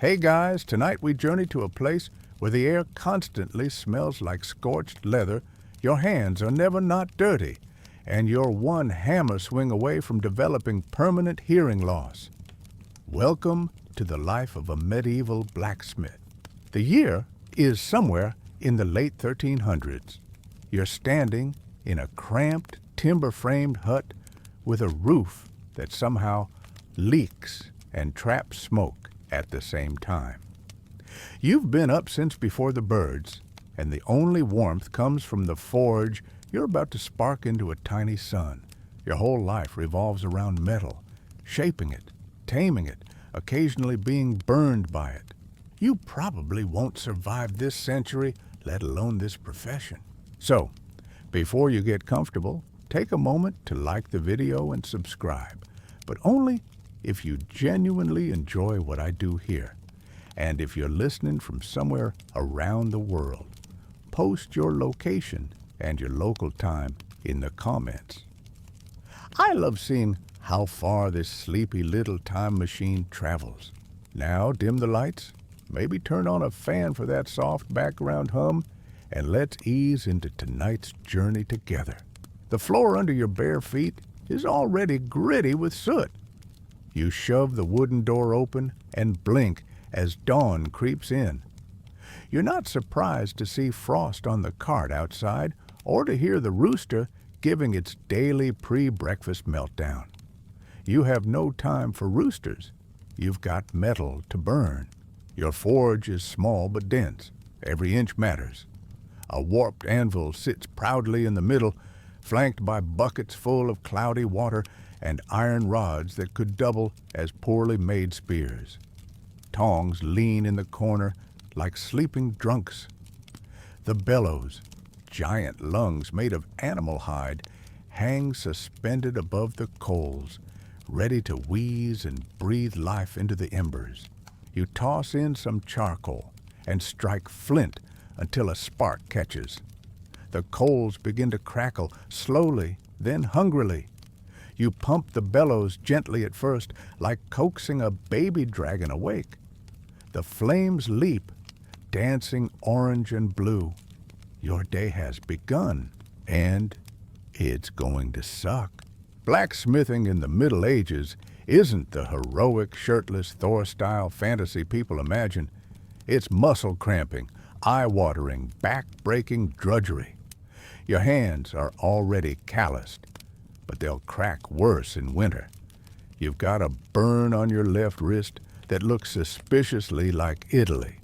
Hey guys, tonight we journey to a place where the air constantly smells like scorched leather, your hands are never not dirty, and you're one hammer swing away from developing permanent hearing loss. Welcome to the life of a medieval blacksmith. The year is somewhere in the late 1300s. You're standing in a cramped, timber-framed hut with a roof that somehow leaks and traps smoke at the same time. You've been up since before the birds, and the only warmth comes from the forge you're about to spark into a tiny sun. Your whole life revolves around metal, shaping it, taming it, occasionally being burned by it. You probably won't survive this century, let alone this profession. So, before you get comfortable, take a moment to like the video and subscribe, but only if you genuinely enjoy what I do here. And if you're listening from somewhere around the world, post your location and your local time in the comments. I love seeing how far this sleepy little time machine travels. Now dim the lights, maybe turn on a fan for that soft background hum, and let's ease into tonight's journey together. The floor under your bare feet is already gritty with soot. You shove the wooden door open and blink as dawn creeps in. You're not surprised to see frost on the cart outside or to hear the rooster giving its daily pre-breakfast meltdown. You have no time for roosters. You've got metal to burn. Your forge is small but dense. Every inch matters. A warped anvil sits proudly in the middle, flanked by buckets full of cloudy water and iron rods that could double as poorly made spears. Tongs lean in the corner like sleeping drunks. The bellows, giant lungs made of animal hide, hang suspended above the coals, ready to wheeze and breathe life into the embers. You toss in some charcoal and strike flint until a spark catches. The coals begin to crackle, slowly, then hungrily. You pump the bellows gently at first, like coaxing a baby dragon awake. The flames leap, dancing orange and blue. Your day has begun, and it's going to suck. Blacksmithing in the Middle Ages isn't the heroic, shirtless, Thor-style fantasy people imagine. It's muscle-cramping, eye-watering, back-breaking drudgery. Your hands are already calloused, but they'll crack worse in winter. You've got a burn on your left wrist that looks suspiciously like Italy,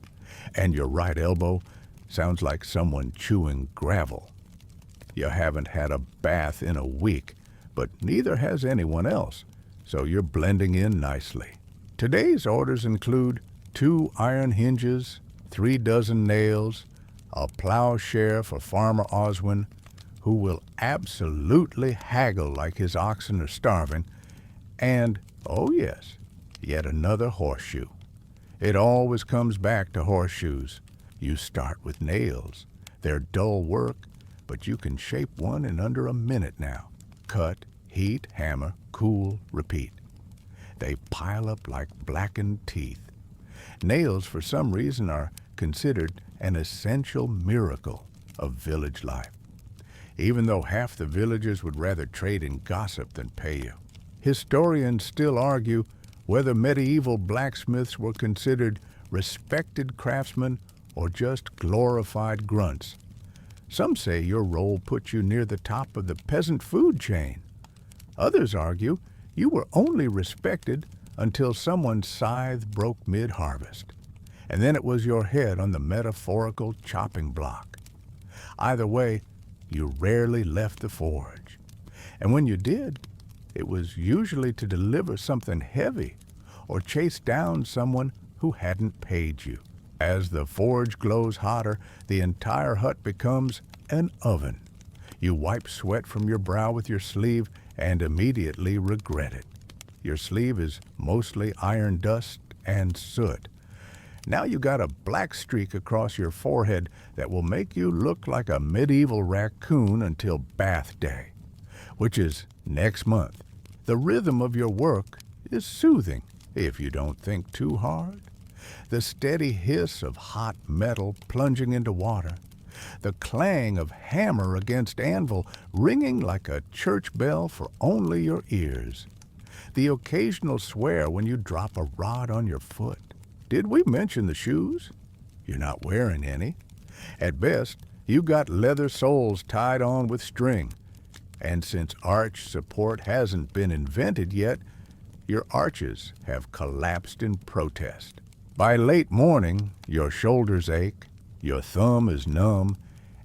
and your right elbow sounds like someone chewing gravel. You haven't had a bath in a week, but neither has anyone else, so you're blending in nicely. Today's orders include 2 iron hinges, 3 dozen nails, a plowshare for Farmer Oswin, who will absolutely haggle like his oxen are starving, and, oh yes, yet another horseshoe. It always comes back to horseshoes. You start with nails. They're dull work, but you can shape one in under a minute now. Cut, heat, hammer, cool, repeat. They pile up like blackened teeth. Nails, for some reason, are considered an essential miracle of village life, even though half the villagers would rather trade in gossip than pay you. Historians still argue whether medieval blacksmiths were considered respected craftsmen or just glorified grunts. Some say your role put you near the top of the peasant food chain. Others argue you were only respected until someone's scythe broke mid-harvest, and then it was your head on the metaphorical chopping block. Either way, you rarely left the forge, and when you did, it was usually to deliver something heavy or chase down someone who hadn't paid you. As the forge glows hotter, the entire hut becomes an oven. You wipe sweat from your brow with your sleeve and immediately regret it. Your sleeve is mostly iron dust and soot. Now you got a black streak across your forehead that will make you look like a medieval raccoon until bath day, which is next month. The rhythm of your work is soothing if you don't think too hard. The steady hiss of hot metal plunging into water, the clang of hammer against anvil ringing like a church bell for only your ears, the occasional swear when you drop a rod on your foot. Did we mention the shoes? You're not wearing any. At best, you got leather soles tied on with string, and since arch support hasn't been invented yet, your arches have collapsed in protest. By late morning, your shoulders ache, your thumb is numb,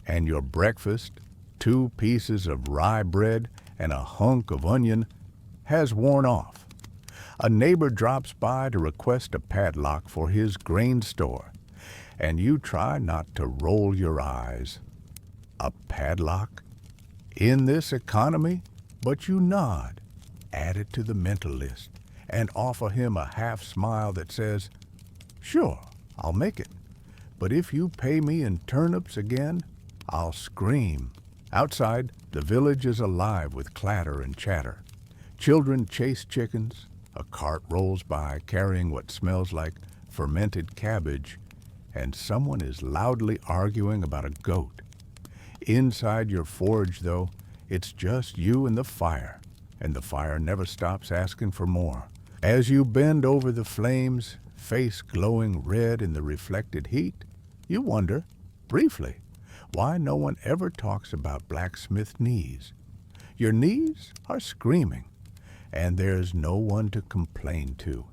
and your breakfast, 2 pieces of rye bread and a hunk of onion, has worn off. A neighbor drops by to request a padlock for his grain store, and you try not to roll your eyes. A padlock? In this economy? But you nod, add it to the mental list, and offer him a half-smile that says, "Sure, I'll make it. But if you pay me in turnips again, I'll scream." Outside, the village is alive with clatter and chatter. Children chase chickens, a cart rolls by carrying what smells like fermented cabbage, and someone is loudly arguing about a goat. Inside your forge, though, it's just you and the fire never stops asking for more. As you bend over the flames, face glowing red in the reflected heat, you wonder, briefly, why no one ever talks about blacksmith knees. Your knees are screaming, and there's no one to complain to,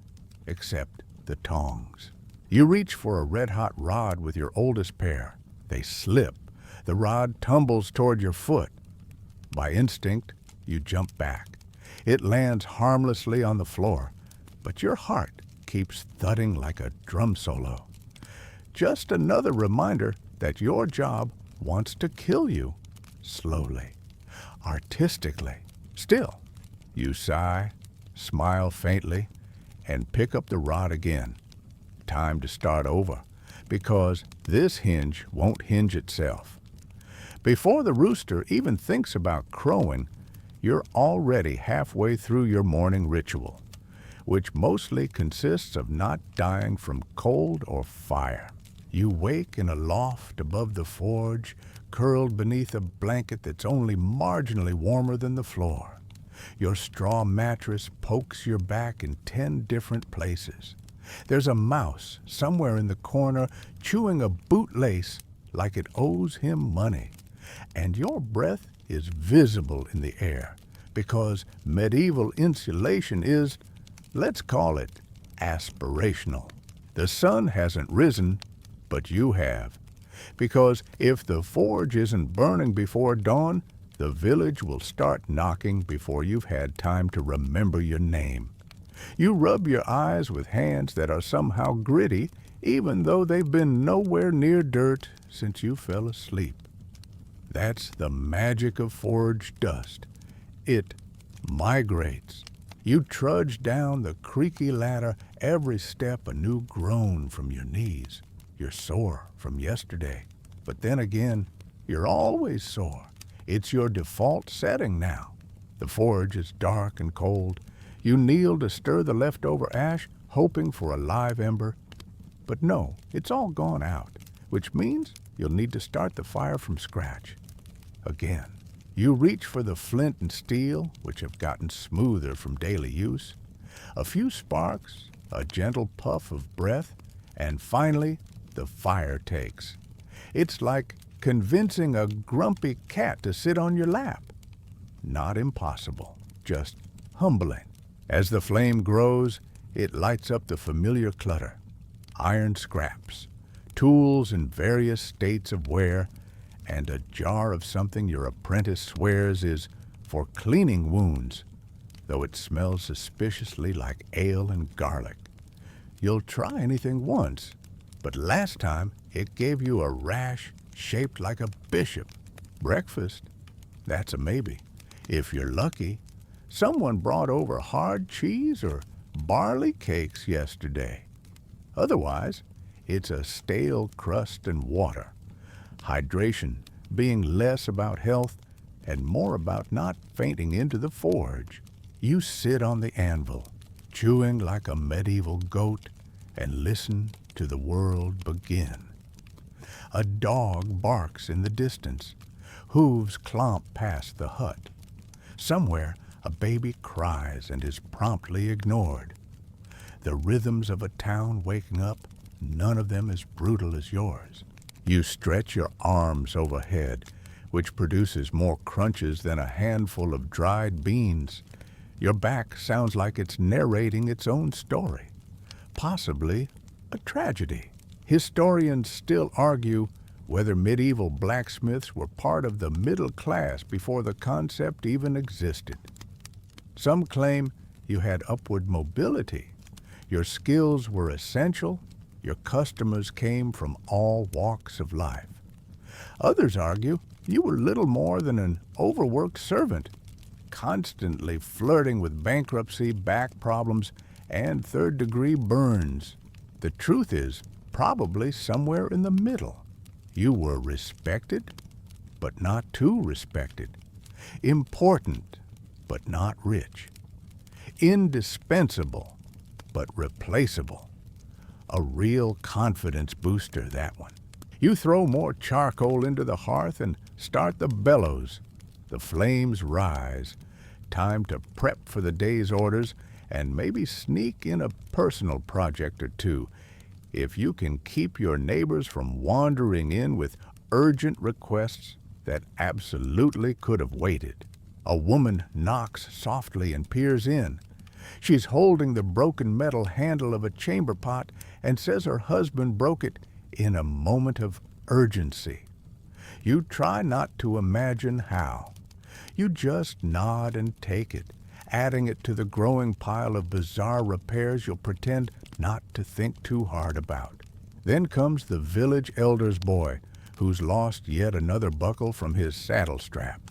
except the tongs. You reach for a red-hot rod with your oldest pair. They slip. The rod tumbles toward your foot. By instinct, you jump back. It lands harmlessly on the floor, but your heart keeps thudding like a drum solo. Just another reminder that your job wants to kill you, slowly, artistically. Still, you sigh, smile faintly, and pick up the rod again. Time to start over, because this hinge won't hinge itself. Before the rooster even thinks about crowing, you're already halfway through your morning ritual, which mostly consists of not dying from cold or fire. You wake in a loft above the forge, curled beneath a blanket that's only marginally warmer than the floor. Your straw mattress pokes your back in 10 different places. There's a mouse somewhere in the corner chewing a bootlace like it owes him money. And your breath is visible in the air because medieval insulation is, let's call it, aspirational. The sun hasn't risen, but you have. Because if the forge isn't burning before dawn, the village will start knocking before you've had time to remember your name. You rub your eyes with hands that are somehow gritty, even though they've been nowhere near dirt since you fell asleep. That's the magic of forge dust. It migrates. You trudge down the creaky ladder, every step a new groan from your knees. You're sore from yesterday, but then again, you're always sore. It's your default setting now. The forge is dark and cold. You kneel to stir the leftover ash, hoping for a live ember. But no, it's all gone out, which means you'll need to start the fire from scratch. Again, you reach for the flint and steel, which have gotten smoother from daily use. A few sparks, a gentle puff of breath, and finally, the fire takes. It's like convincing a grumpy cat to sit on your lap. Not impossible, just humbling. As the flame grows, it lights up the familiar clutter. Iron scraps, tools in various states of wear, and a jar of something your apprentice swears is for cleaning wounds, though it smells suspiciously like ale and garlic. You'll try anything once, but last time it gave you a rash shaped like a bishop. Breakfast? That's a maybe. If you're lucky, someone brought over hard cheese or barley cakes yesterday. Otherwise, it's a stale crust and water. Hydration being less about health and more about not fainting into the forge. You sit on the anvil, chewing like a medieval goat, and listen to the world begin. A dog barks in the distance. Hooves clomp past the hut. Somewhere a baby cries and is promptly ignored. The rhythms of a town waking up, none of them as brutal as yours. You stretch your arms overhead, which produces more crunches than a handful of dried beans. Your back sounds like it's narrating its own story, possibly a tragedy. Historians still argue whether medieval blacksmiths were part of the middle class before the concept even existed. Some claim you had upward mobility. Your skills were essential. Your customers came from all walks of life. Others argue you were little more than an overworked servant, constantly flirting with bankruptcy, back problems, and third-degree burns. The truth is probably somewhere in the middle. You were respected, but not too respected. Important, but not rich. Indispensable, but replaceable. A real confidence booster, that one. You throw more charcoal into the hearth and start the bellows. The flames rise. Time to prep for the day's orders and maybe sneak in a personal project or two, if you can keep your neighbors from wandering in with urgent requests that absolutely could have waited. A woman knocks softly and peers in. She's holding the broken metal handle of a chamber pot and says her husband broke it in a moment of urgency. You try not to imagine how. You just nod and take it, adding it to the growing pile of bizarre repairs you'll pretend not to think too hard about. Then comes the village elder's boy, who's lost yet another buckle from his saddle strap.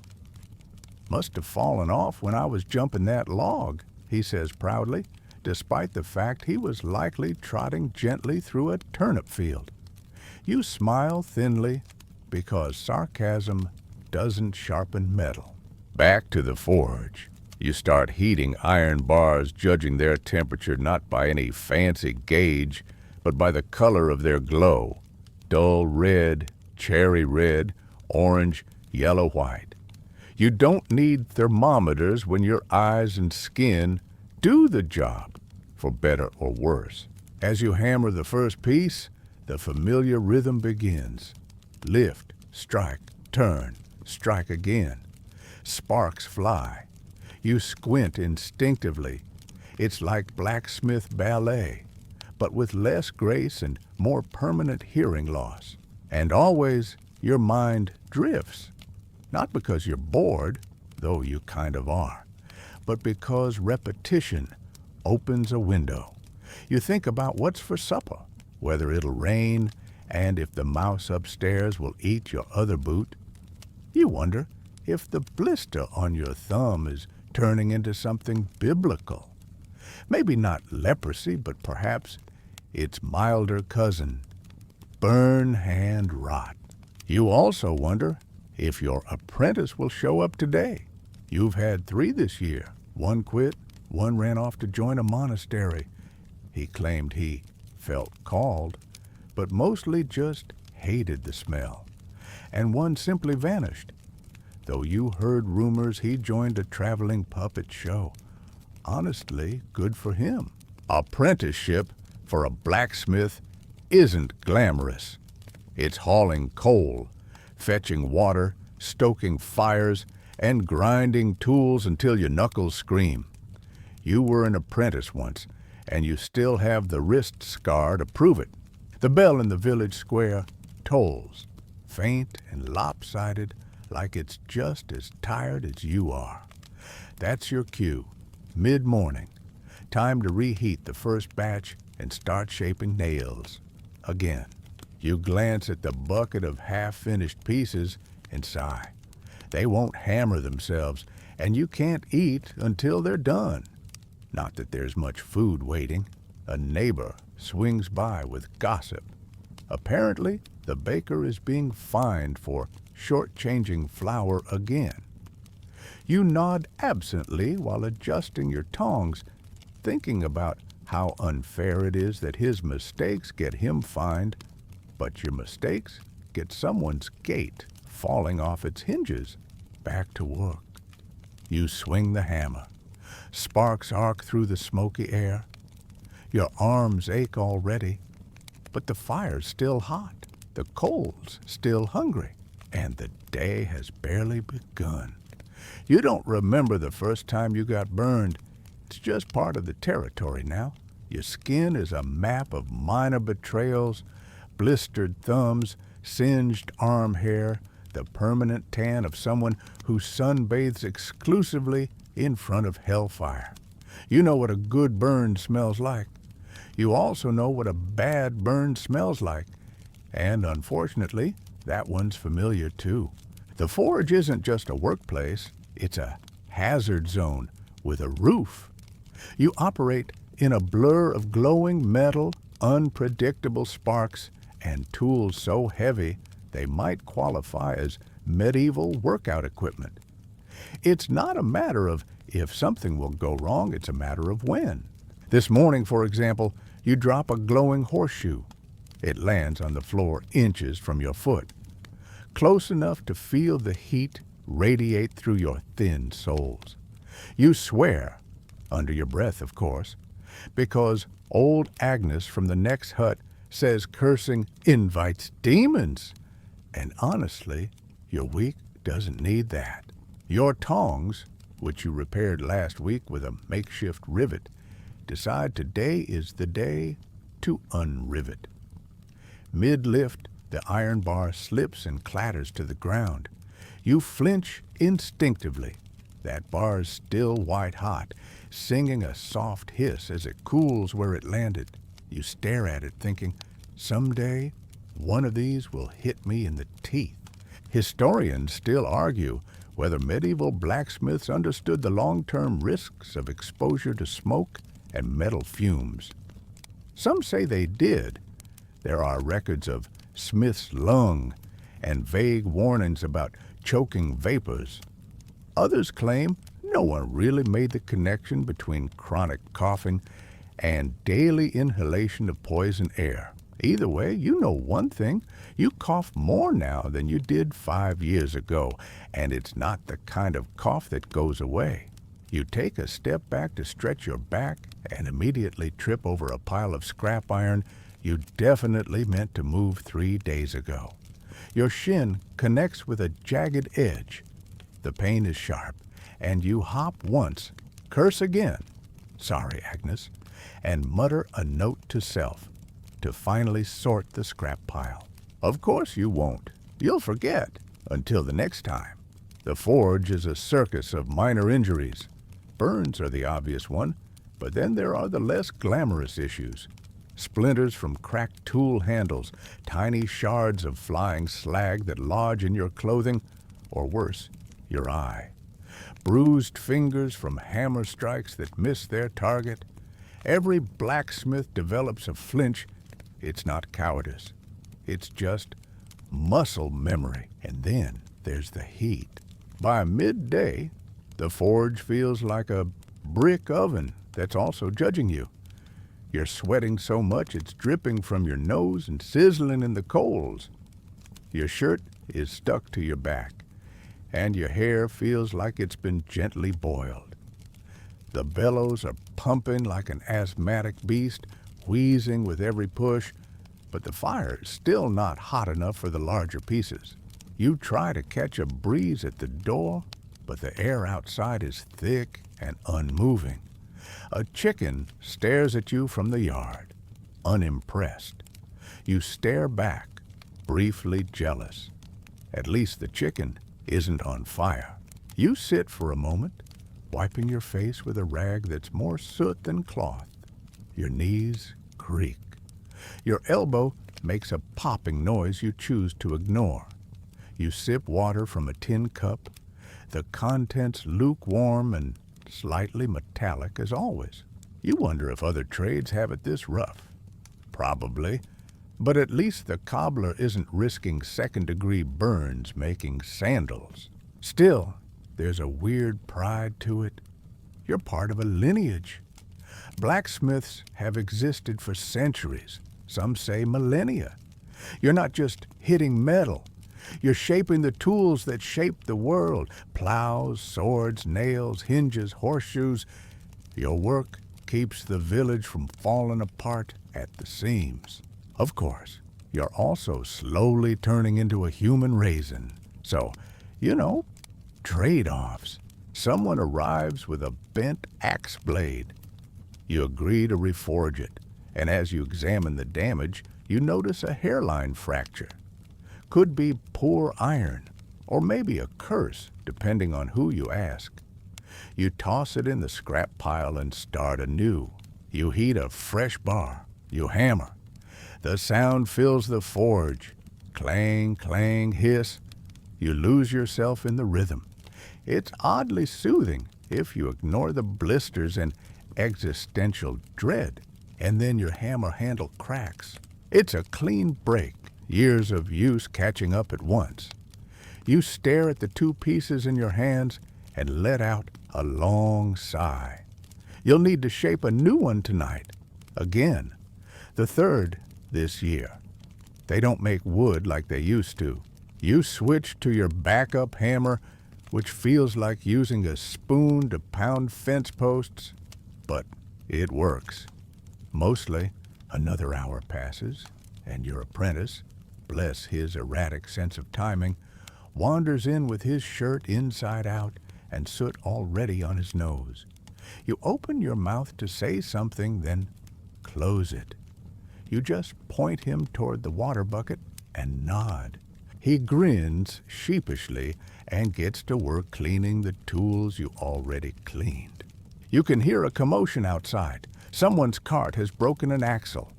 "Must have fallen off when I was jumping that log," he says proudly, despite the fact he was likely trotting gently through a turnip field. You smile thinly because sarcasm doesn't sharpen metal. Back to the forge. You start heating iron bars, judging their temperature not by any fancy gauge, but by the color of their glow. Dull red, cherry red, orange, yellow, white. You don't need thermometers when your eyes and skin do the job, for better or worse. As you hammer the first piece, the familiar rhythm begins. Lift, strike, turn, strike again. Sparks fly. You squint instinctively. It's like blacksmith ballet, but with less grace and more permanent hearing loss. And always your mind drifts, not because you're bored, though you kind of are, but because repetition opens a window. You think about what's for supper, whether it'll rain, and if the mouse upstairs will eat your other boot. You wonder if the blister on your thumb is turning into something biblical. Maybe not leprosy, but perhaps its milder cousin, burn hand rot. You also wonder if your apprentice will show up today. You've had 3 this year. 1 quit, 1 ran off to join a monastery. He claimed he felt called, but mostly just hated the smell. And 1 simply vanished, though you heard rumors he joined a traveling puppet show. Honestly, good for him. Apprenticeship for a blacksmith isn't glamorous. It's hauling coal, fetching water, stoking fires, and grinding tools until your knuckles scream. You were an apprentice once, and you still have the wrist scar to prove it. The bell in the village square tolls, faint and lopsided, like it's just as tired as you are. That's your cue, mid-morning. Time to reheat the first batch and start shaping nails. Again, you glance at the bucket of half-finished pieces and sigh. They won't hammer themselves, and you can't eat until they're done. Not that there's much food waiting. A neighbor swings by with gossip. Apparently, the baker is being fined for shortchanging flour again. You nod absently while adjusting your tongs, thinking about how unfair it is that his mistakes get him fined, but your mistakes get someone's gate falling off its hinges back to work. You swing the hammer. Sparks arc through the smoky air. Your arms ache already, but the fire's still hot, the coal's still hungry, and the day has barely begun. You don't remember the first time you got burned. It's just part of the territory now. Your skin is a map of minor betrayals, blistered thumbs, singed arm hair, the permanent tan of someone who sunbathes exclusively in front of hellfire. You know what a good burn smells like. You also know what a bad burn smells like. And unfortunately, that one's familiar too. The forge isn't just a workplace, it's a hazard zone with a roof. You operate in a blur of glowing metal, unpredictable sparks, and tools so heavy they might qualify as medieval workout equipment. It's not a matter of if something will go wrong, it's a matter of when. This morning, for example, you drop a glowing horseshoe. It lands on the floor inches from your foot, close enough to feel the heat radiate through your thin soles. You swear, under your breath of course, because old Agnes from the next hut says cursing invites demons. And honestly, your week doesn't need that. Your tongs, which you repaired last week with a makeshift rivet, decide today is the day to unrivet. Mid-lift, the iron bar slips and clatters to the ground. You flinch instinctively. That bar's still white hot, singing a soft hiss as it cools where it landed. You stare at it thinking, someday one of these will hit me in the teeth. Historians still argue whether medieval blacksmiths understood the long-term risks of exposure to smoke and metal fumes. Some say they did. There are records of Smith's lung and vague warnings about choking vapors. Others claim no one really made the connection between chronic coughing and daily inhalation of poison air. Either way, you know one thing. You cough more now than you did 5 years ago, and it's not the kind of cough that goes away. You take a step back to stretch your back and immediately trip over a pile of scrap iron you definitely meant to move 3 days ago. Your shin connects with a jagged edge. The pain is sharp, and you hop once, curse again, sorry Agnes, and mutter a note to self to finally sort the scrap pile. Of course you won't. You'll forget until the next time. The forge is a circus of minor injuries. Burns are the obvious one, but then there are the less glamorous issues. Splinters from cracked tool handles, tiny shards of flying slag that lodge in your clothing, or worse, your eye. Bruised fingers from hammer strikes that miss their target. Every blacksmith develops a flinch. It's not cowardice. It's just muscle memory. And then there's the heat. By midday, the forge feels like a brick oven that's also judging you. You're sweating so much it's dripping from your nose and sizzling in the coals. Your shirt is stuck to your back, and your hair feels like it's been gently boiled. The bellows are pumping like an asthmatic beast, wheezing with every push, but the fire is still not hot enough for the larger pieces. You try to catch a breeze at the door, but the air outside is thick and unmoving. A chicken stares at you from the yard, unimpressed. You stare back, briefly jealous. At least the chicken isn't on fire. You sit for a moment, wiping your face with a rag that's more soot than cloth. Your knees creak. Your elbow makes a popping noise you choose to ignore. You sip water from a tin cup, the contents lukewarm and slightly metallic as always. You wonder if other trades have it this rough. Probably, but at least the cobbler isn't risking second-degree burns making sandals. Still, there's a weird pride to it. You're part of a lineage, Blacksmiths have existed for centuries, some say millennia. You're not just hitting metal. You're shaping the tools that shape the world. Plows, swords, nails, hinges, horseshoes. Your work keeps the village from falling apart at the seams. Of course, you're also slowly turning into a human raisin. So, trade-offs. Someone arrives with a bent axe blade. You agree to reforge it, and as you examine the damage, you notice a hairline fracture. Could be poor iron, or maybe a curse, depending on who you ask. You toss it in the scrap pile and start anew. You heat a fresh bar. You hammer. The sound fills the forge. Clang, clang, hiss. You lose yourself in the rhythm. It's oddly soothing if you ignore the blisters and existential dread. And then your hammer handle cracks. It's a clean break, years of use catching up at once. You stare at the two pieces in your hands and let out a long sigh. You'll need to shape a new one tonight. Again. The third this year. They don't make wood like they used to. You switch to your backup hammer, which feels like using a spoon to pound fence posts, but it works. Mostly, another hour passes, and your apprentice, bless his erratic sense of timing, wanders in with his shirt inside out and soot already on his nose. You open your mouth to say something, then close it. You just point him toward the water bucket and nod. He grins sheepishly and gets to work cleaning the tools you already cleaned. You can hear a commotion outside. Someone's cart has broken an axle.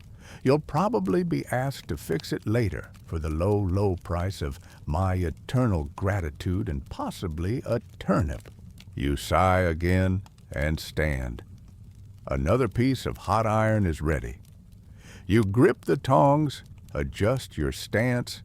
You'll probably be asked to fix it later for the low, low price of my eternal gratitude and possibly a turnip. You sigh again and stand. Another piece of hot iron is ready. You grip the tongs, adjust your stance,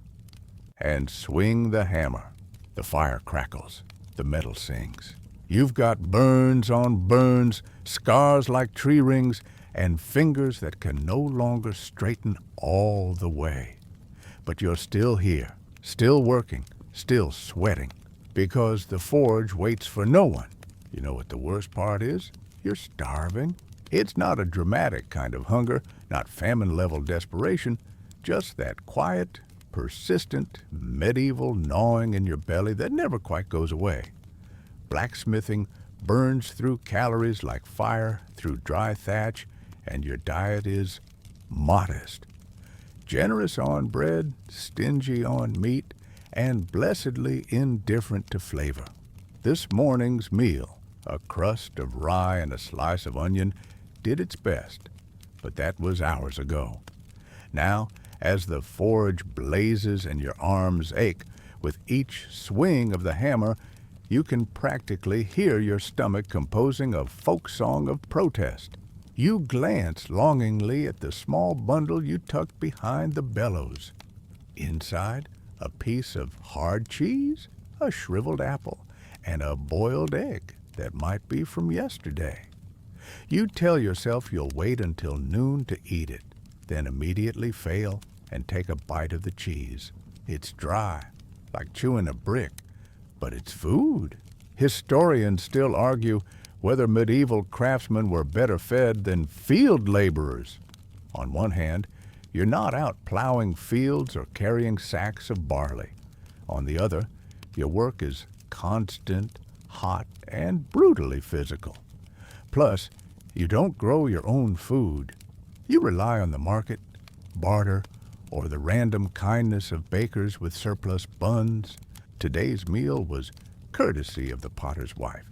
and swing the hammer. The fire crackles. The metal sings. You've got burns on burns, scars like tree rings, and fingers that can no longer straighten all the way. But you're still here, still working, still sweating, because the forge waits for no one. You know what the worst part is? You're starving. It's not a dramatic kind of hunger, not famine-level desperation, just that quiet, persistent, medieval gnawing in your belly that never quite goes away. Blacksmithing burns through calories like fire through dry thatch, and your diet is modest. Generous on bread, stingy on meat, and blessedly indifferent to flavor. This morning's meal, a crust of rye and a slice of onion, did its best, but that was hours ago. Now, as the forge blazes and your arms ache with each swing of the hammer, you can practically hear your stomach composing a folk song of protest. You glance longingly at the small bundle you tucked behind the bellows. Inside, a piece of hard cheese, a shriveled apple, and a boiled egg that might be from yesterday. You tell yourself you'll wait until noon to eat it, then immediately fail and take a bite of the cheese. It's dry, like chewing a brick, but it's food. Historians still argue whether medieval craftsmen were better fed than field laborers. On one hand, you're not out plowing fields or carrying sacks of barley. On the other, your work is constant, hot, and brutally physical. Plus, you don't grow your own food. You rely on the market, barter, or the random kindness of bakers with surplus buns. Today's meal was courtesy of the potter's wife,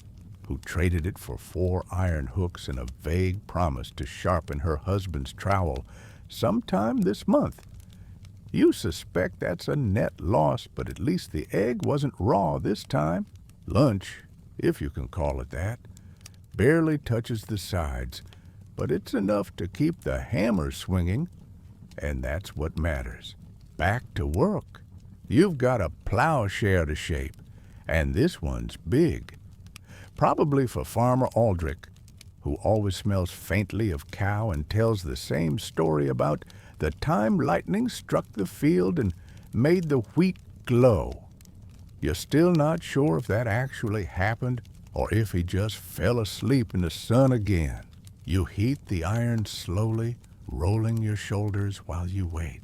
who traded it for 4 iron hooks and a vague promise to sharpen her husband's trowel sometime this month. You suspect that's a net loss, but at least the egg wasn't raw this time. Lunch, if you can call it that, barely touches the sides, but it's enough to keep the hammer swinging, and that's what matters. Back to work. You've got a plowshare to shape, and this one's big. Probably for Farmer Aldrich, who always smells faintly of cow and tells the same story about the time lightning struck the field and made the wheat glow. You're still not sure if that actually happened or if he just fell asleep in the sun again. You heat the iron slowly, rolling your shoulders while you wait.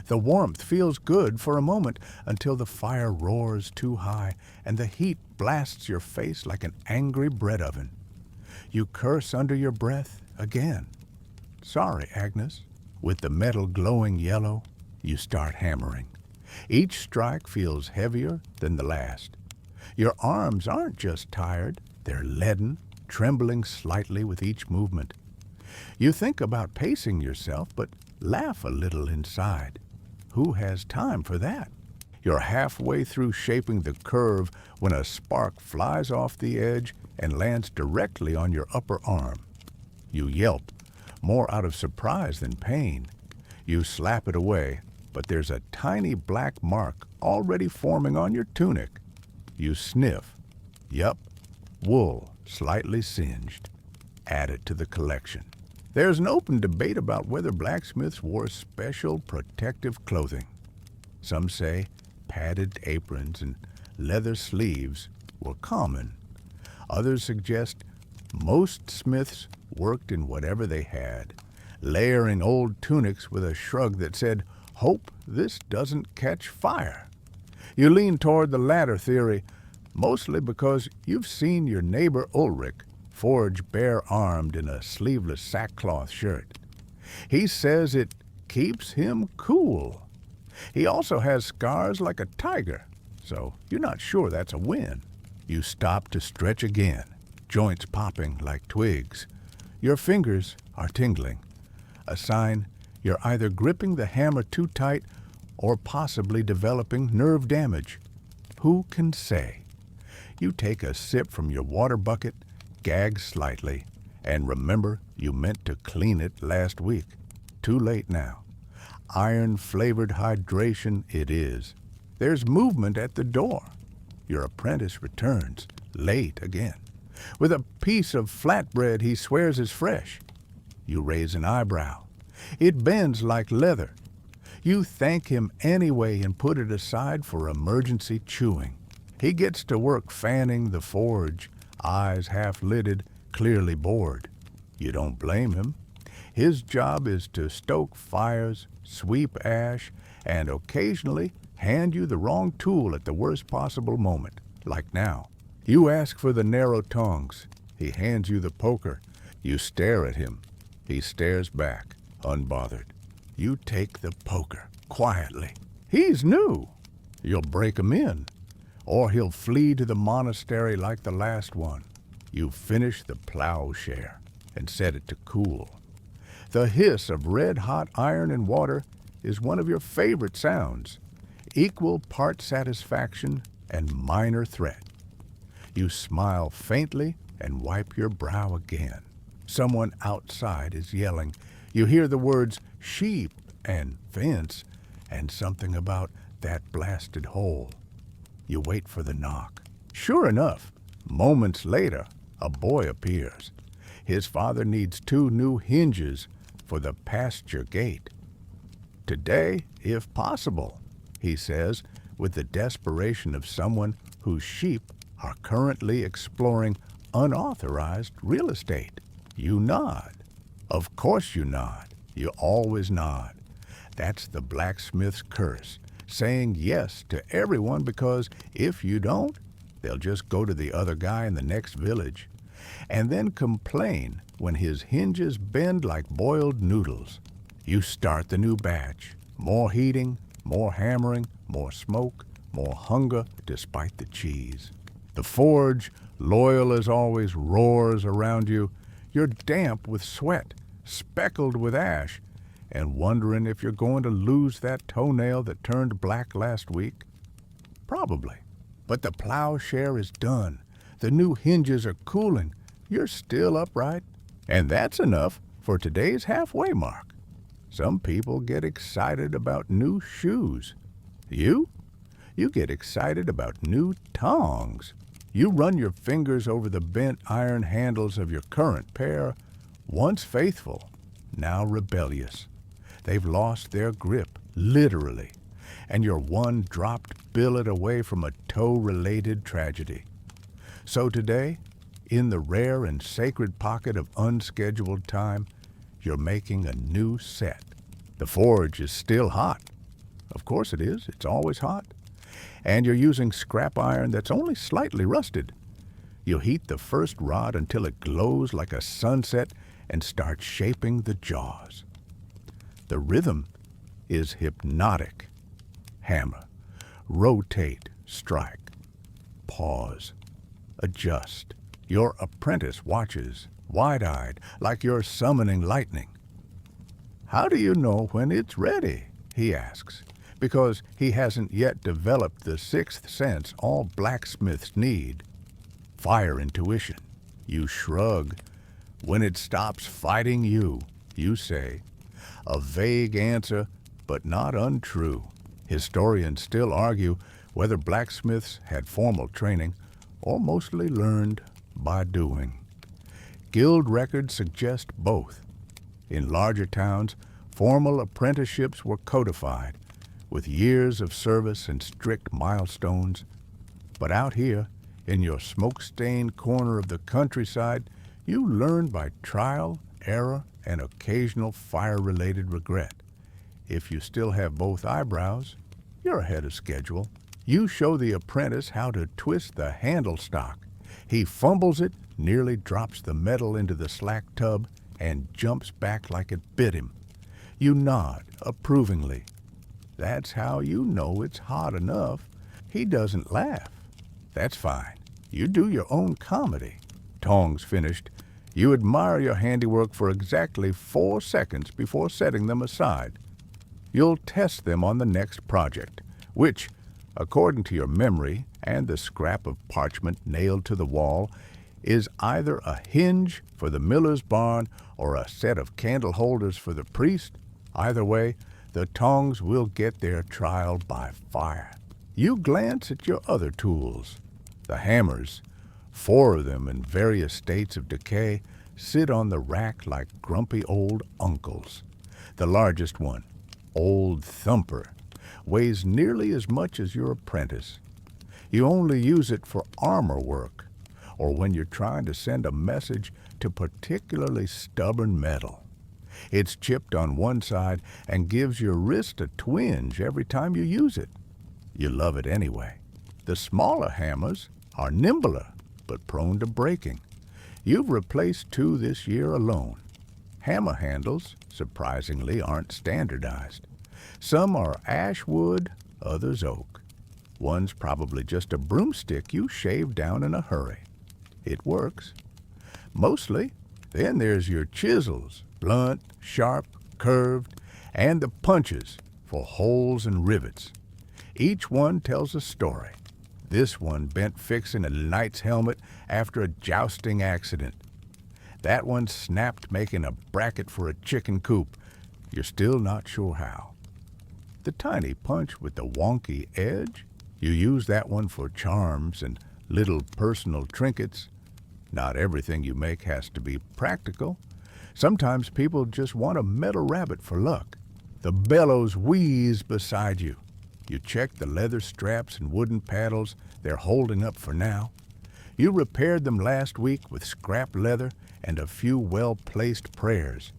The warmth feels good for a moment until the fire roars too high and the heat blasts your face like an angry bread oven. You curse under your breath again. Sorry, Agnes. With the metal glowing yellow, you start hammering. Each strike feels heavier than the last. Your arms aren't just tired, they're leaden, trembling slightly with each movement. You think about pacing yourself, but laugh a little inside. Who has time for that? You're halfway through shaping the curve when a spark flies off the edge and lands directly on your upper arm. You yelp, more out of surprise than pain. You slap it away, but there's a tiny black mark already forming on your tunic. You sniff. Yup, wool, slightly singed. Add it to the collection. There's an open debate about whether blacksmiths wore special protective clothing. Some say padded aprons and leather sleeves were common. Others suggest most smiths worked in whatever they had, layering old tunics with a shrug that said, "Hope this doesn't catch fire." You lean toward the latter theory, mostly because you've seen your neighbor Ulrich forge bare-armed in a sleeveless sackcloth shirt. He says it keeps him cool. He also has scars like a tiger, so you're not sure that's a win. You stop to stretch again, joints popping like twigs. Your fingers are tingling, a sign you're either gripping the hammer too tight or possibly developing nerve damage. Who can say? You take a sip from your water bucket, gag slightly, and remember you meant to clean it last week. Too late now. Iron-flavored hydration it is. There's movement at the door. Your apprentice returns, late again, with a piece of flatbread he swears is fresh. You raise an eyebrow. It bends like leather. You thank him anyway and put it aside for emergency chewing. He gets to work fanning the forge, eyes half-lidded, clearly bored. You don't blame him. His job is to stoke fires, sweep ash, and occasionally hand you the wrong tool at the worst possible moment, like now. You ask for the narrow tongs. He hands you the poker. You stare at him. He stares back, unbothered. You take the poker, quietly. He's new. You'll break him in, or he'll flee to the monastery like the last one. You finish the plowshare and set it to cool. The hiss of red-hot iron and water is one of your favorite sounds, equal part satisfaction and minor threat. You smile faintly and wipe your brow again. Someone outside is yelling. You hear the words sheep and fence and something about that blasted hole. You wait for the knock. Sure enough, moments later, a boy appears. His father needs 2 new hinges for the pasture gate. Today, if possible, he says, with the desperation of someone whose sheep are currently exploring unauthorized real estate. You nod. Of course you nod. You always nod. That's the blacksmith's curse, saying yes to everyone because if you don't, they'll just go to the other guy in the next village and then complain when his hinges bend like boiled noodles. You start the new batch. More heating, more hammering, more smoke, more hunger despite the cheese. The forge, loyal as always, roars around you. You're damp with sweat, speckled with ash, and wondering if you're going to lose that toenail that turned black last week. Probably. But the plowshare is done. The new hinges are cooling. You're still upright. And that's enough for today's halfway mark. Some people get excited about new shoes. You? You get excited about new tongs. You run your fingers over the bent iron handles of your current pair, once faithful, now rebellious. They've lost their grip, literally, and you're one dropped billet away from a toe-related tragedy. So today, in the rare and sacred pocket of unscheduled time, you're making a new set. The forge is still hot. Of course it is. It's always hot. And you're using scrap iron that's only slightly rusted. You heat the first rod until it glows like a sunset and start shaping the jaws. The rhythm is hypnotic. Hammer. Rotate. Strike. Pause. Adjust. Your apprentice watches, wide-eyed, like you're summoning lightning. How do you know when it's ready? He asks, because he hasn't yet developed the sixth sense all blacksmiths need. Fire intuition. You shrug. When it stops fighting you, you say. A vague answer, but not untrue. Historians still argue whether blacksmiths had formal training or mostly learned by doing. Guild records suggest both. In larger towns, formal apprenticeships were codified, with years of service and strict milestones. But out here, in your smoke-stained corner of the countryside, you learn by trial, error, and occasional fire-related regret. If you still have both eyebrows, you're ahead of schedule. You show the apprentice how to twist the handle stock. He fumbles it, nearly drops the metal into the slack tub, and jumps back like it bit him. You nod approvingly. That's how you know it's hot enough. He doesn't laugh. That's fine. You do your own comedy. Tongs finished. You admire your handiwork for exactly 4 seconds before setting them aside. You'll test them on the next project, which, according to your memory and the scrap of parchment nailed to the wall, is either a hinge for the miller's barn or a set of candle holders for the priest. Either way, the tongs will get their trial by fire. You glance at your other tools. The hammers, 4 of them in various states of decay, sit on the rack like grumpy old uncles. The largest one, Old Thumper, weighs nearly as much as your apprentice. You only use it for armor work, or when you're trying to send a message to particularly stubborn metal. It's chipped on one side and gives your wrist a twinge every time you use it. You love it anyway. The smaller hammers are nimbler, but prone to breaking. You've replaced 2 this year alone. Hammer handles, surprisingly, aren't standardized. Some are ash wood, others oak. One's probably just a broomstick you shaved down in a hurry. It works. Mostly. Then there's your chisels, blunt, sharp, curved, and the punches for holes and rivets. Each one tells a story. This one bent fixing a knight's helmet after a jousting accident. That one snapped making a bracket for a chicken coop. You're still not sure how. The tiny punch with the wonky edge, you use that one for charms and little personal trinkets. Not everything you make has to be practical. Sometimes people just want a metal rabbit for luck. The bellows wheeze beside you. You check the leather straps and wooden paddles they're holding up for now. You repaired them last week with scrap leather and a few well-placed prayers.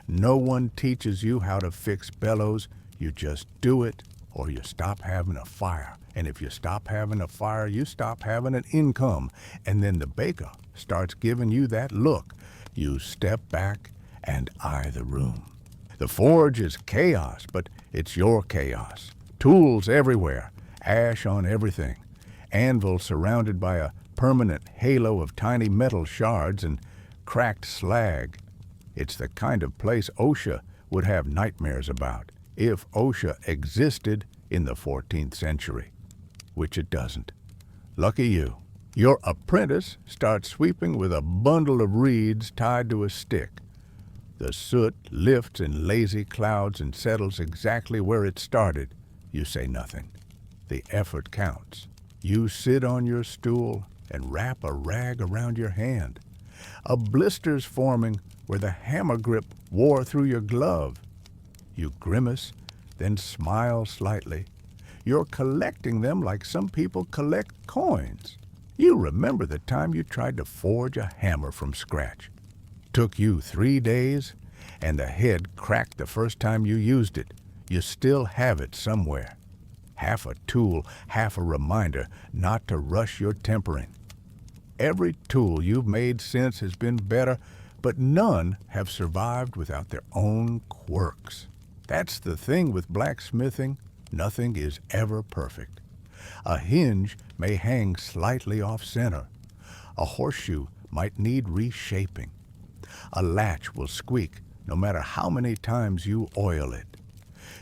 No one teaches you how to fix bellows. You just do it, or you stop having a fire. And if you stop having a fire, you stop having an income. And then the baker starts giving you that look. You step back and eye the room. The forge is chaos, but it's your chaos. Tools everywhere, ash on everything. Anvil surrounded by a permanent halo of tiny metal shards and cracked slag. It's the kind of place OSHA would have nightmares about, if OSHA existed in the 14th century, which it doesn't. Lucky you. Your apprentice starts sweeping with a bundle of reeds tied to a stick. The soot lifts in lazy clouds and settles exactly where it started. You say nothing. The effort counts. You sit on your stool, and wrap a rag around your hand. A blister's forming where the hammer grip wore through your glove. You grimace, then smile slightly. You're collecting them like some people collect coins. You remember the time you tried to forge a hammer from scratch. Took you 3 days, and the head cracked the first time you used it. You still have it somewhere. Half a tool, half a reminder not to rush your tempering. Every tool you've made since has been better, but none have survived without their own quirks. That's the thing with blacksmithing. Nothing is ever perfect. A hinge may hang slightly off-center. A horseshoe might need reshaping. A latch will squeak no matter how many times you oil it.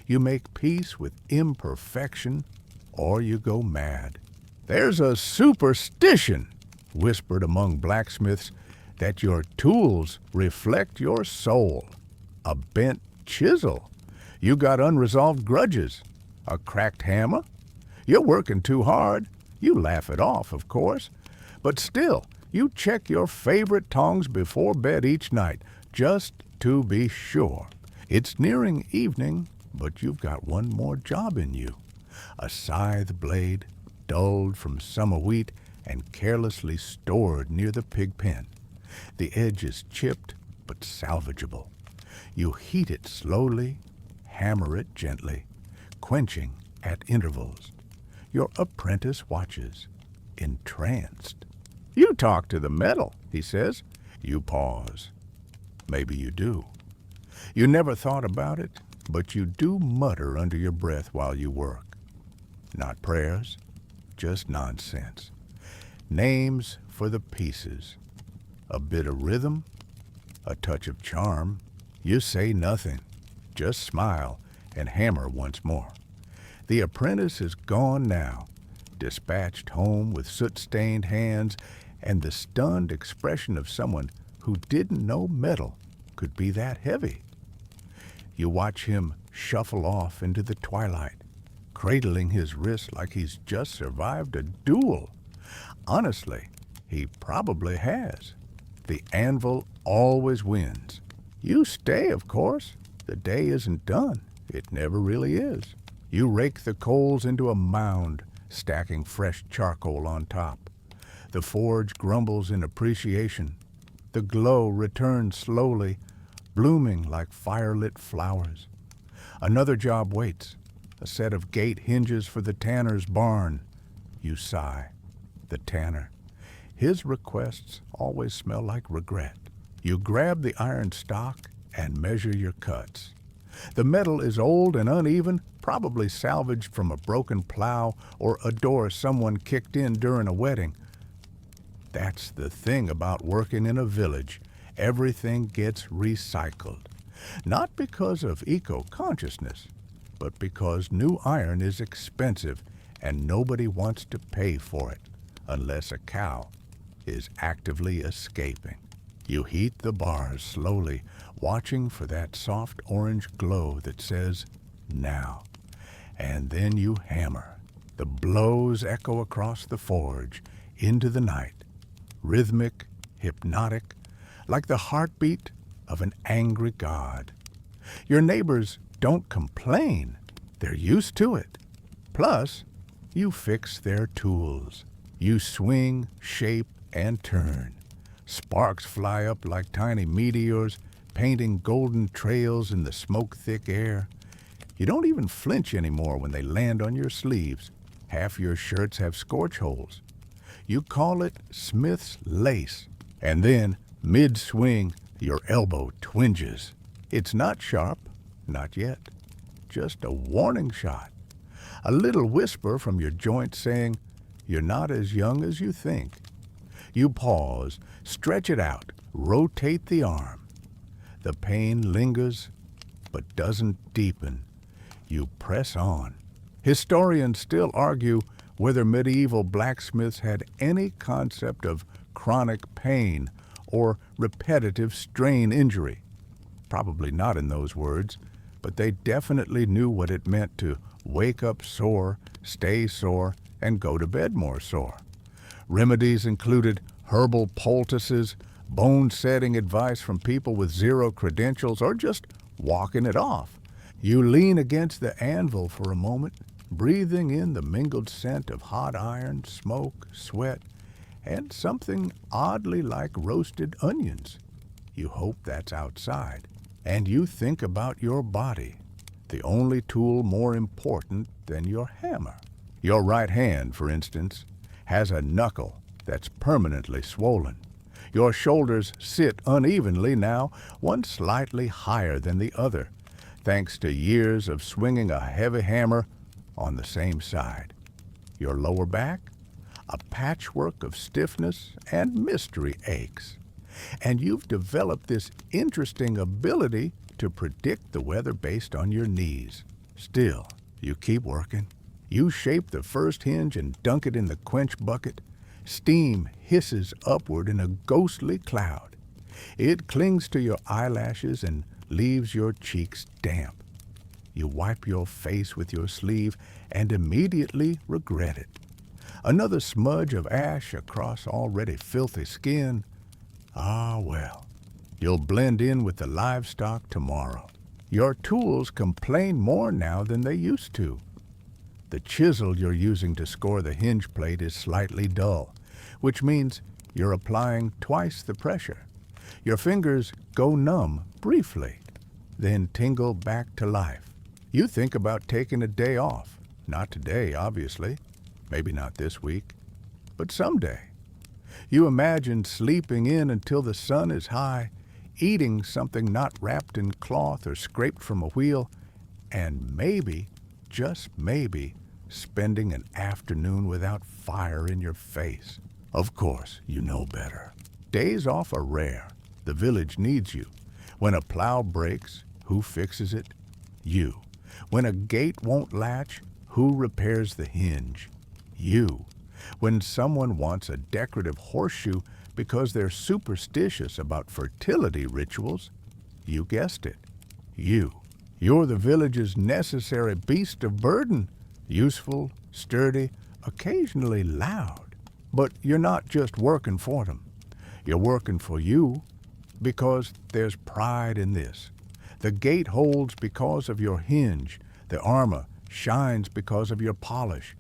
You make peace with imperfection, or you go mad. There's a superstition whispered among blacksmiths that your tools reflect your soul. A bent chisel. You got unresolved grudges. A cracked hammer. You're working too hard. You laugh it off, of course. But still, you check your favorite tongs before bed each night, just to be sure. It's nearing evening, but you've got one more job in you. A scythe blade, dulled from summer wheat and carelessly stored near the pig pen. The edge is chipped, but salvageable. You heat it slowly, hammer it gently, quenching at intervals. Your apprentice watches, entranced. You talk to the metal, he says. You pause. Maybe you do. You never thought about it, but you do mutter under your breath while you work. Not prayers, just nonsense. Names for the pieces. A bit of rhythm, a touch of charm. You say nothing, just smile and hammer once more. The apprentice is gone now, dispatched home with soot-stained hands and the stunned expression of someone who didn't know metal could be that heavy. You watch him shuffle off into the twilight, cradling his wrist like he's just survived a duel. Honestly, he probably has. The anvil always wins. You stay, of course. The day isn't done. It never really is. You rake the coals into a mound, stacking fresh charcoal on top. The forge grumbles in appreciation. The glow returns slowly, blooming like firelit flowers. Another job waits, a set of gate hinges for the tanner's barn. You sigh. The tanner. His requests always smell like regret. You grab the iron stock and measure your cuts. The metal is old and uneven, probably salvaged from a broken plow or a door someone kicked in during a wedding. That's the thing about working in a village. Everything gets recycled. Not because of eco-consciousness, but because new iron is expensive and nobody wants to pay for it, unless a cow is actively escaping. You heat the bars slowly, watching for that soft orange glow that says, now. And then you hammer. The blows echo across the forge, into the night, rhythmic, hypnotic, like the heartbeat of an angry god. Your neighbors don't complain. They're used to it. Plus, you fix their tools. You swing, shape, and turn. Sparks fly up like tiny meteors, painting golden trails in the smoke-thick air. You don't even flinch anymore when they land on your sleeves. Half your shirts have scorch holes. You call it Smith's lace. And then, mid-swing, your elbow twinges. It's not sharp, not yet. Just a warning shot. A little whisper from your joint saying, you're not as young as you think. You pause, stretch it out, rotate the arm. The pain lingers, but doesn't deepen. You press on. Historians still argue whether medieval blacksmiths had any concept of chronic pain or repetitive strain injury. Probably not in those words, but they definitely knew what it meant to wake up sore, stay sore, and go to bed more sore. Remedies included herbal poultices, bone-setting advice from people with zero credentials, or just walking it off. You lean against the anvil for a moment, breathing in the mingled scent of hot iron, smoke, sweat, and something oddly like roasted onions. You hope that's outside. And you think about your body, the only tool more important than your hammer. Your right hand, for instance, has a knuckle that's permanently swollen. Your shoulders sit unevenly now, one slightly higher than the other, thanks to years of swinging a heavy hammer on the same side. Your lower back, a patchwork of stiffness and mystery aches. And you've developed this interesting ability to predict the weather based on your knees. Still, you keep working. You shape the first hinge and dunk it in the quench bucket. Steam hisses upward in a ghostly cloud. It clings to your eyelashes and leaves your cheeks damp. You wipe your face with your sleeve and immediately regret it. Another smudge of ash across already filthy skin. Ah, well, you'll blend in with the livestock tomorrow. Your tools complain more now than they used to. The chisel you're using to score the hinge plate is slightly dull, which means you're applying twice the pressure. Your fingers go numb briefly, then tingle back to life. You think about taking a day off. Not today, obviously. Maybe not this week, but someday. You imagine sleeping in until the sun is high, eating something not wrapped in cloth or scraped from a wheel, and maybe, just maybe, spending an afternoon without fire in your face. Of course, you know better. Days off are rare. The village needs you. When a plow breaks, who fixes it? You. When a gate won't latch, who repairs the hinge? You. When someone wants a decorative horseshoe because they're superstitious about fertility rituals, you guessed it, you. You're the village's necessary beast of burden, useful, sturdy, occasionally loud. But you're not just working for them. You're working for you because there's pride in this. The gate holds because of your hinge. The armor shines because of your polish.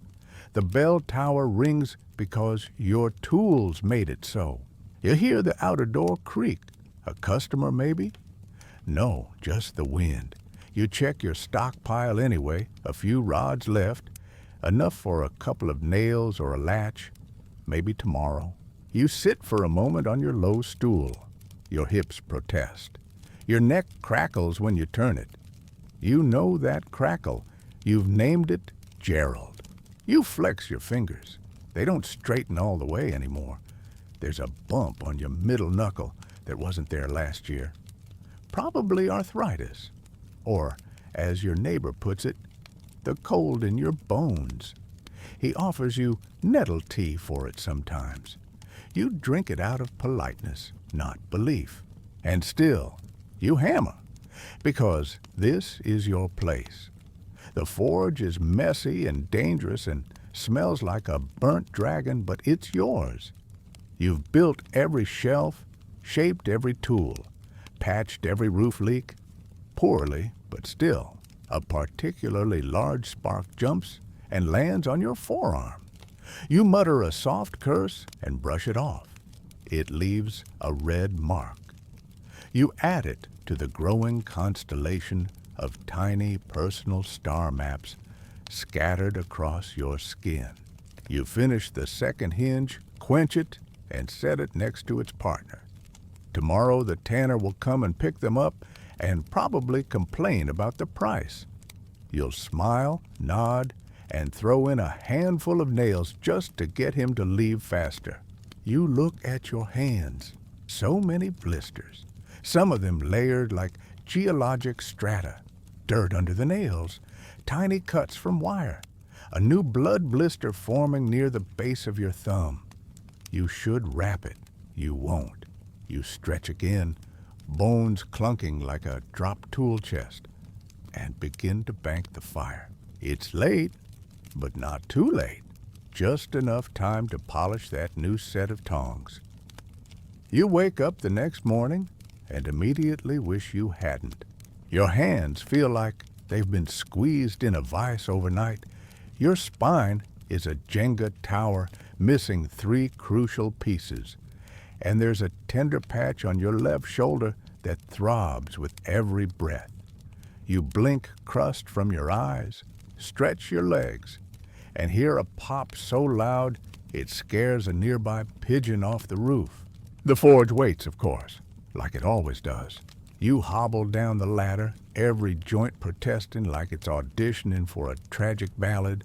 The bell tower rings because your tools made it so. You hear the outer door creak. A customer, maybe? No, just the wind. You check your stockpile anyway, a few rods left, enough for a couple of nails or a latch, maybe tomorrow. You sit for a moment on your low stool. Your hips protest. Your neck crackles when you turn it. You know that crackle. You've named it Gerald. You flex your fingers. They don't straighten all the way anymore. There's a bump on your middle knuckle that wasn't there last year. Probably arthritis. Or, as your neighbor puts it, the cold in your bones. He offers you nettle tea for it sometimes. You drink it out of politeness, not belief. And still, you hammer, because this is your place. The forge is messy and dangerous and smells like a burnt dragon, but it's yours. You've built every shelf, shaped every tool, patched every roof leak. Poorly, but still, a particularly large spark jumps and lands on your forearm. You mutter a soft curse and brush it off. It leaves a red mark. You add it to the growing constellation of tiny personal star maps scattered across your skin. You finish the second hinge, quench it, and set it next to its partner. Tomorrow the tanner will come and pick them up and probably complain about the price. You'll smile, nod, and throw in a handful of nails just to get him to leave faster. You look at your hands. So many blisters. Some of them layered like geologic strata. Dirt under the nails. Tiny cuts from wire. A new blood blister forming near the base of your thumb. You should wrap it. You won't. You stretch again, bones clunking like a dropped tool chest, and begin to bank the fire. It's late, but not too late. just enough time to polish that new set of tongs. You wake up the next morning and immediately wish you hadn't. Your hands feel like they've been squeezed in a vise overnight. Your spine is a Jenga tower missing 3 crucial pieces. And there's a tender patch on your left shoulder that throbs with every breath. You blink crust from your eyes, stretch your legs, and hear a pop so loud it scares a nearby pigeon off the roof. The forge waits, of course, like it always does. You hobble down the ladder, every joint protesting like it's auditioning for a tragic ballad.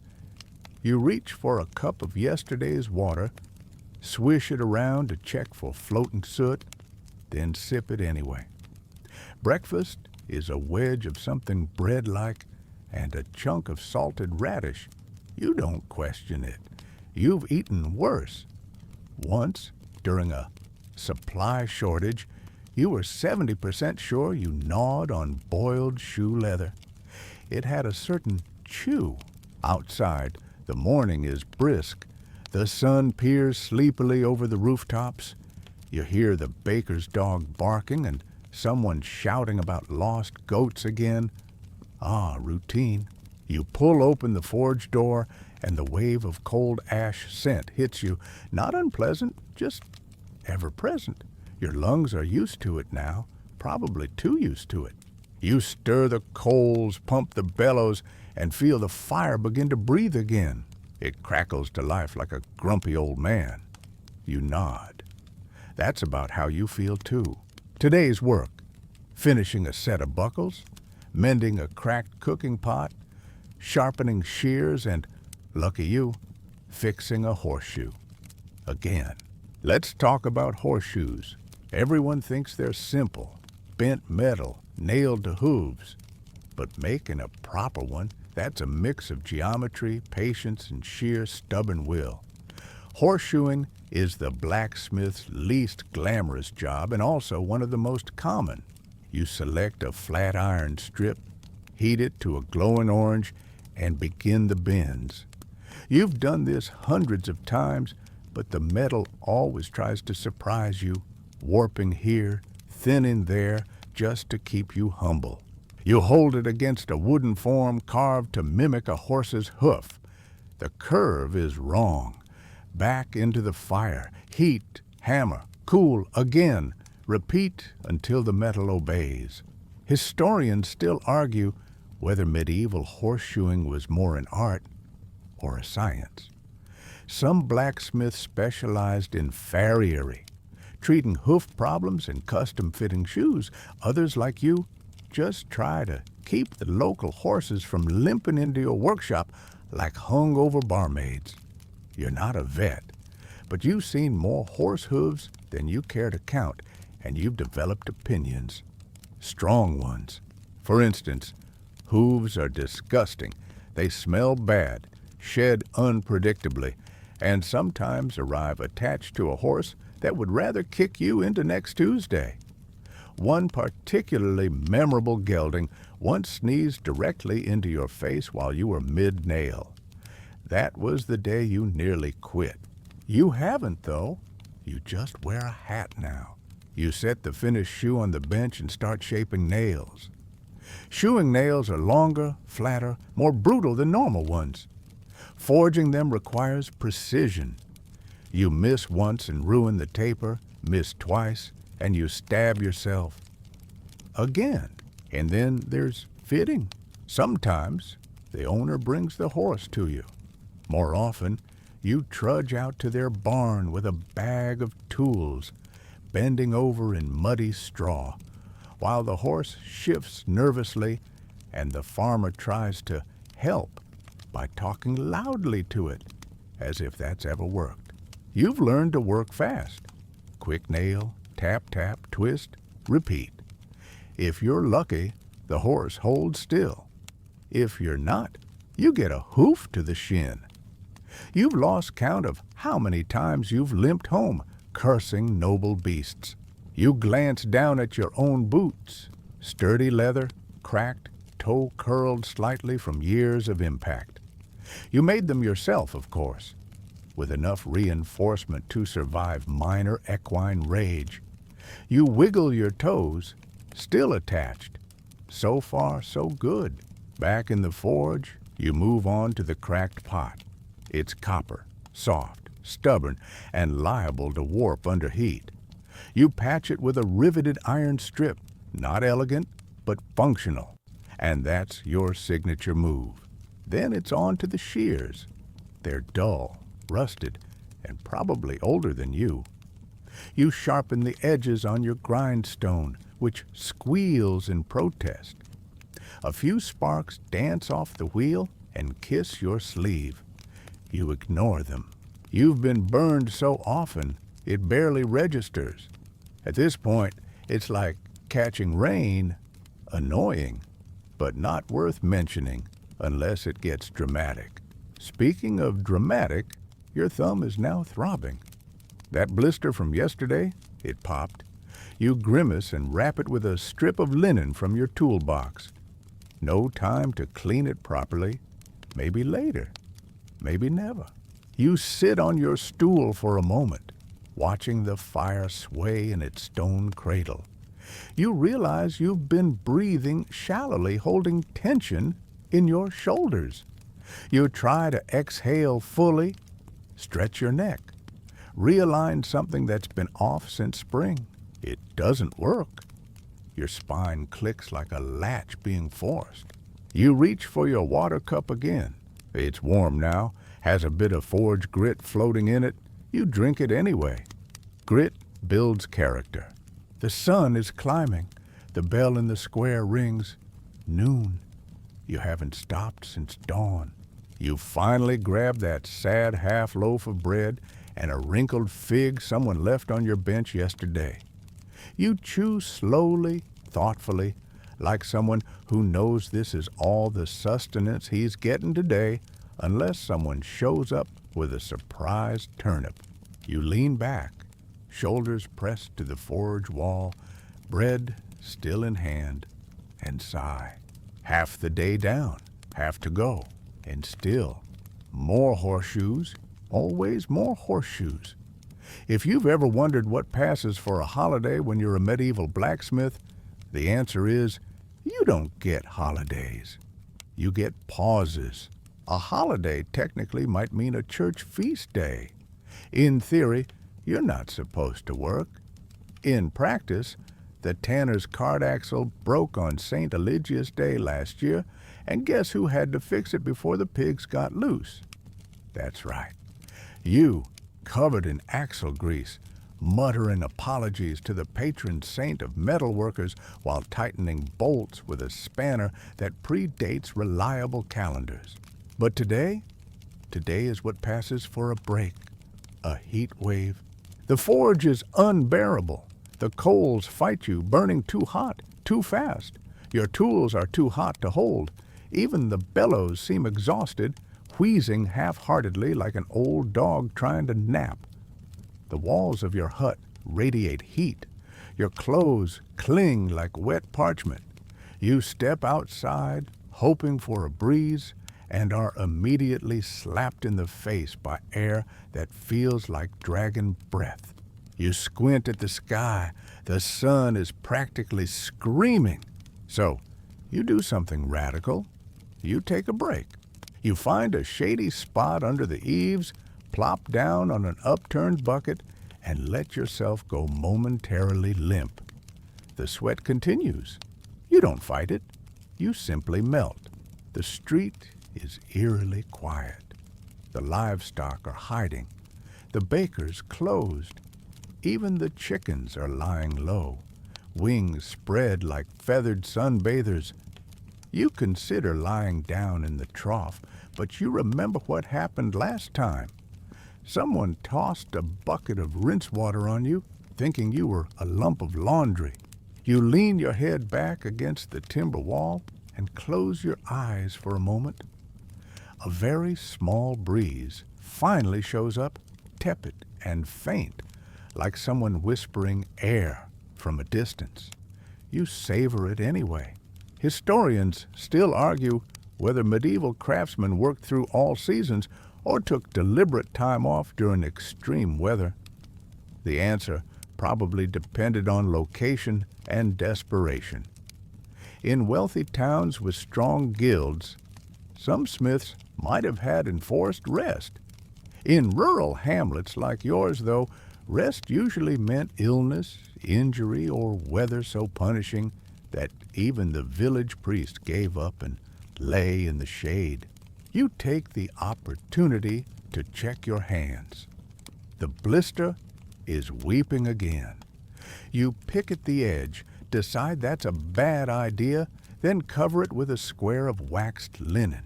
You reach for a cup of yesterday's water, swish it around to check for floating soot, then sip it anyway. Breakfast is a wedge of something bread-like and a chunk of salted radish. You don't question it. You've eaten worse. Once, during a supply shortage, you were 70% sure you gnawed on boiled shoe leather. It had a certain chew. Outside, the morning is brisk. The sun peers sleepily over the rooftops. You hear the baker's dog barking and someone shouting about lost goats again. Ah, routine. You pull open the forge door and the wave of cold ash scent hits you. Not unpleasant, just ever-present. Your lungs are used to it now, probably too used to it. You stir the coals, pump the bellows, and feel the fire begin to breathe again. It crackles to life like a grumpy old man. You nod. That's about how you feel too. Today's work, finishing a set of buckles, mending a cracked cooking pot, sharpening shears, and, lucky you, fixing a horseshoe. Again. Let's talk about horseshoes. Everyone thinks they're simple, bent metal, nailed to hooves. But making a proper one, that's a mix of geometry, patience, and sheer stubborn will. Horseshoeing is the blacksmith's least glamorous job and also one of the most common. You select a flat iron strip, heat it to a glowing orange, and begin the bends. You've done this hundreds of times, but the metal always tries to surprise you, warping here, thinning there, just to keep you humble. You hold it against a wooden form carved to mimic a horse's hoof. The curve is wrong. Back into the fire, heat, hammer, cool again, repeat until the metal obeys. Historians still argue whether medieval horseshoeing was more an art or a science. Some blacksmiths specialized in farriery, treating hoof problems and custom-fitting shoes. Others, like you, just try to keep the local horses from limping into your workshop like hungover barmaids. You're not a vet, but you've seen more horse hooves than you care to count, and you've developed opinions. Strong ones. For instance, hooves are disgusting. They smell bad, shed unpredictably, and sometimes arrive attached to a horse that would rather kick you into next Tuesday. One particularly memorable gelding once sneezed directly into your face while you were mid-nail. That was the day you nearly quit. You haven't, though. You just wear a hat now. You set the finished shoe on the bench and start shaping nails. Shoeing nails are longer, flatter, more brutal than normal ones. Forging them requires precision. You miss once and ruin the taper, miss twice, and you stab yourself again. And then there's fitting. Sometimes the owner brings the horse to you. More often, you trudge out to their barn with a bag of tools, bending over in muddy straw, while the horse shifts nervously and the farmer tries to help by talking loudly to it, as if that's ever worked. You've learned to work fast. Quick nail, tap, tap, twist, repeat. If you're lucky, the horse holds still. If you're not, you get a hoof to the shin. You've lost count of how many times you've limped home, cursing noble beasts. You glance down at your own boots, sturdy leather, cracked, toe curled slightly from years of impact. You made them yourself, of course. with enough reinforcement to survive minor equine rage. You wiggle your toes, still attached. So far, so good. Back in the forge, you move on to the cracked pot. It's copper, soft, stubborn, and liable to warp under heat. You patch it with a riveted iron strip, not elegant, but functional. And that's your signature move. Then it's on to the shears. They're dull, rusted, and probably older than you. You sharpen the edges on your grindstone, which squeals in protest. A few sparks dance off the wheel and kiss your sleeve. You ignore them. You've been burned so often, it barely registers. At this point, it's like catching rain, annoying, but not worth mentioning unless it gets dramatic. Speaking of dramatic, your thumb is now throbbing. That blister from yesterday, it popped. You grimace and wrap it with a strip of linen from your toolbox. No time to clean it properly. Maybe later. Maybe never. You sit on your stool for a moment, watching the fire sway in its stone cradle. You realize you've been breathing shallowly, holding tension in your shoulders. You try to exhale fully, stretch your neck, realign something that's been off since spring. It doesn't work. Your spine clicks like a latch being forced. You reach for your water cup again. It's warm now, has a bit of forge grit floating in it. You drink it anyway. Grit builds character. The sun is climbing. The bell in the square rings. Noon. You haven't stopped since dawn. You finally grab that sad half loaf of bread and a wrinkled fig someone left on your bench yesterday. You chew slowly, thoughtfully, like someone who knows this is all the sustenance he's getting today, unless someone shows up with a surprise turnip. You lean back, shoulders pressed to the forge wall, bread still in hand, and sigh. Half the day down, half to go, and still more horseshoes, always more horseshoes. If you've ever wondered what passes for a holiday when you're a medieval blacksmith, the answer is you don't get holidays. You get pauses. A holiday technically might mean a church feast day. In theory, you're not supposed to work. In practice, the tanner's cart axle broke on St. Eligius Day last year, and guess who had to fix it before the pigs got loose? That's right. You, covered in axle grease, muttering apologies to the patron saint of metalworkers while tightening bolts with a spanner that predates reliable calendars. But today is what passes for a break, a heat wave. The forge is unbearable. The coals fight you, burning too hot, too fast. Your tools are too hot to hold. Even the bellows seem exhausted, wheezing half-heartedly like an old dog trying to nap. The walls of your hut radiate heat. Your clothes cling like wet parchment. You step outside, hoping for a breeze, and are immediately slapped in the face by air that feels like dragon breath. You squint at the sky. The sun is practically screaming. So, you do something radical. You take a break. You find a shady spot under the eaves, plop down on an upturned bucket, and let yourself go momentarily limp. The sweat continues. You don't fight it. You simply melt. The street is eerily quiet. The livestock are hiding. The baker's closed. Even the chickens are lying low, wings spread like feathered sunbathers. You consider lying down in the trough, but you remember what happened last time. Someone tossed a bucket of rinse water on you, thinking you were a lump of laundry. You lean your head back against the timber wall and close your eyes for a moment. A very small breeze finally shows up, tepid and faint, like someone whispering air from a distance. You savor it anyway. Historians still argue whether medieval craftsmen worked through all seasons or took deliberate time off during extreme weather? The answer probably depended on location and desperation. In wealthy towns with strong guilds, some smiths might have had enforced rest. In rural hamlets like yours, though, rest usually meant illness, injury, or weather so punishing that even the village priest gave up and lay in the shade. You take the opportunity to check your hands. The blister is weeping again. You pick at the edge, decide that's a bad idea, then cover it with a square of waxed linen.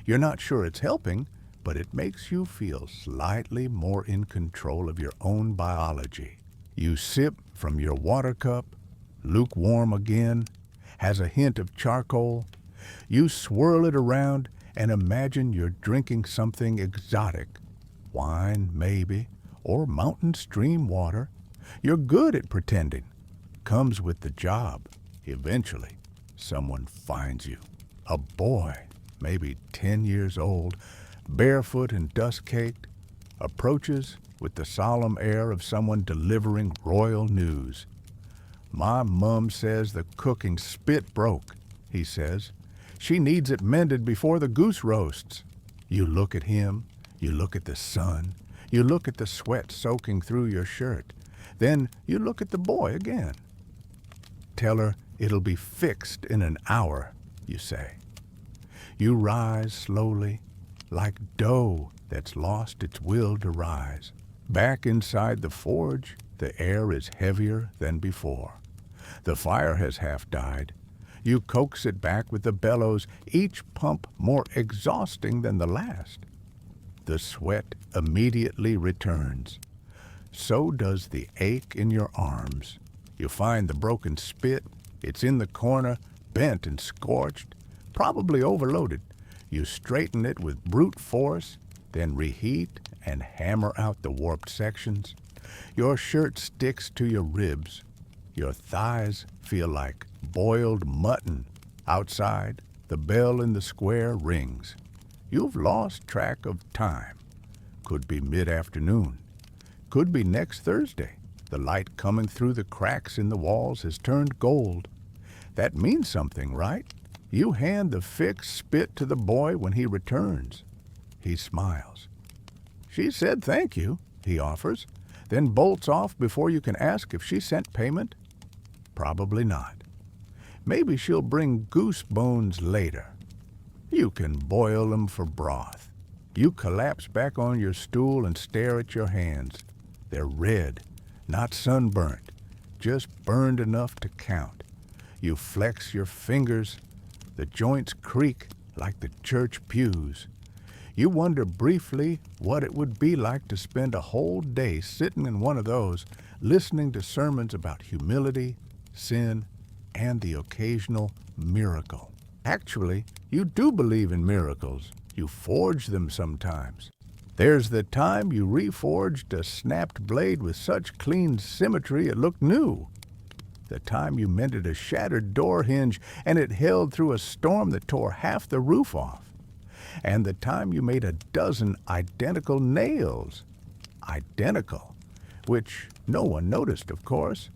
You're not sure it's helping, but it makes you feel slightly more in control of your own biology. You sip from your water cup, lukewarm again, has a hint of charcoal. You swirl it around and imagine you're drinking something exotic, wine maybe, or mountain stream water. You're good at pretending. Comes with the job. Eventually, someone finds you. A boy, maybe 10 years old, barefoot and dust-caked, approaches with the solemn air of someone delivering royal news. "My mum says the cooking spit broke," he says. "She needs it mended before the goose roasts." You look at him, you look at the sun, you look at the sweat soaking through your shirt. Then you look at the boy again. "Tell her it'll be fixed in an hour," you say. You rise slowly, like dough that's lost its will to rise. Back inside the forge, the air is heavier than before. The fire has half died. You coax it back with the bellows, each pump more exhausting than the last. The sweat immediately returns. So does the ache in your arms. You find the broken spit. It's in the corner, bent and scorched, probably overloaded. You straighten it with brute force, then reheat and hammer out the warped sections. Your shirt sticks to your ribs. Your thighs feel like boiled mutton. Outside, the bell in the square rings. You've lost track of time. Could be mid-afternoon. Could be next Thursday. The light coming through the cracks in the walls has turned gold. That means something, right? You hand the fixed spit to the boy when he returns. He smiles. "She said thank you," he offers, then bolts off before you can ask if she sent payment. Probably not. Maybe she'll bring goose bones later. You can boil them for broth. You collapse back on your stool and stare at your hands. They're red, not sunburnt, just burned enough to count. You flex your fingers. The joints creak like the church pews. You wonder briefly what it would be like to spend a whole day sitting in one of those, listening to sermons about humility, sin, and the occasional miracle. Actually, you do believe in miracles. You forge them sometimes. There's the time you reforged a snapped blade with such clean symmetry it looked new. The time you mended a shattered door hinge and it held through a storm that tore half the roof off. And the time you made a dozen identical nails. Identical. Which no one noticed, of course.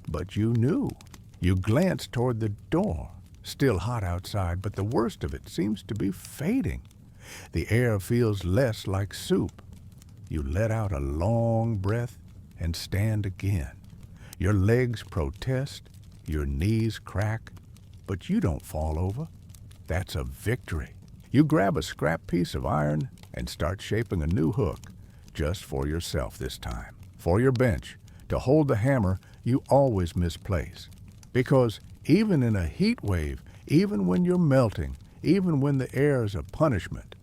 But you knew. You glanced toward the door. Still hot outside, but the worst of it seems to be fading. The air feels less like soup. You let out a long breath and stand again. Your legs protest, your knees crack, but you don't fall over. That's a victory. You grab a scrap piece of iron and start shaping a new hook, just for yourself this time, for your bench, to hold the hammer you always misplace. Because even in a heat wave, even when you're melting, even when the air is a punishment,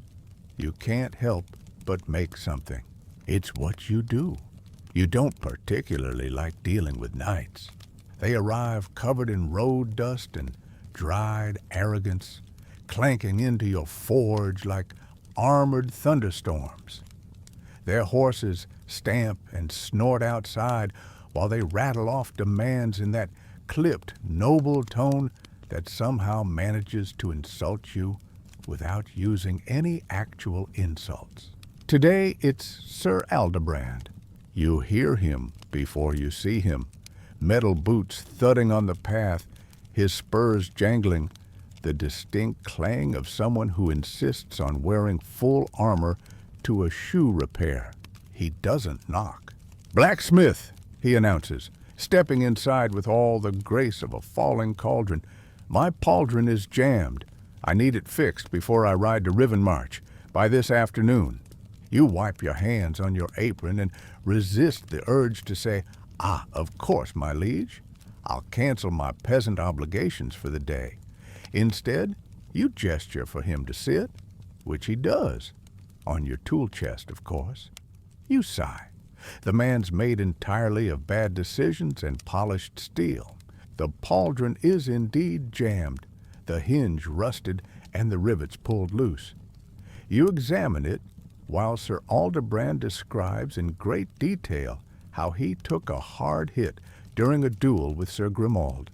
you can't help but make something. It's what you do. You don't particularly like dealing with nights. They arrive covered in road dust and dried arrogance, clanking into your forge like armored thunderstorms. Their horses stamp and snort outside while they rattle off demands in that clipped, noble tone that somehow manages to insult you without using any actual insults. Today, it's Sir Aldebrand. You hear him before you see him. Metal boots thudding on the path, his spurs jangling, the distinct clang of someone who insists on wearing full armor to a shoe repair. He doesn't knock. "Blacksmith," he announces, stepping inside with all the grace of a falling cauldron. "My pauldron is jammed. I need it fixed before I ride to Riven March by this afternoon." You wipe your hands on your apron and resist the urge to say, "Ah, of course, my liege. I'll cancel my peasant obligations for the day." Instead, you gesture for him to sit, which he does, on your tool chest, of course. You sigh. The man's made entirely of bad decisions and polished steel. The pauldron is indeed jammed, the hinge rusted, and the rivets pulled loose. You examine it, while Sir Aldebrand describes in great detail how he took a hard hit during a duel with Sir Grimoald,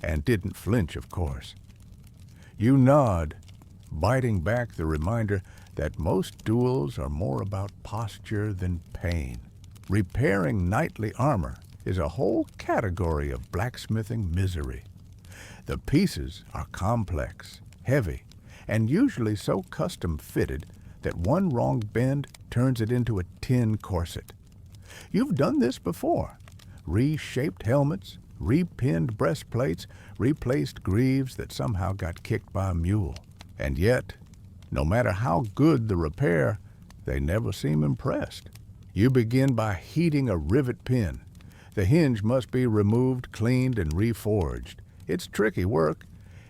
and didn't flinch, of course. You nod, biting back the reminder that most duels are more about posture than pain. Repairing knightly armor is a whole category of blacksmithing misery. The pieces are complex, heavy, and usually so custom-fitted that one wrong bend turns it into a tin corset. You've done this before. Reshaped helmets, repinned breastplates, replaced greaves that somehow got kicked by a mule. And yet, no matter how good the repair, they never seem impressed. You begin by heating a rivet pin. The hinge must be removed, cleaned, and reforged. It's tricky work,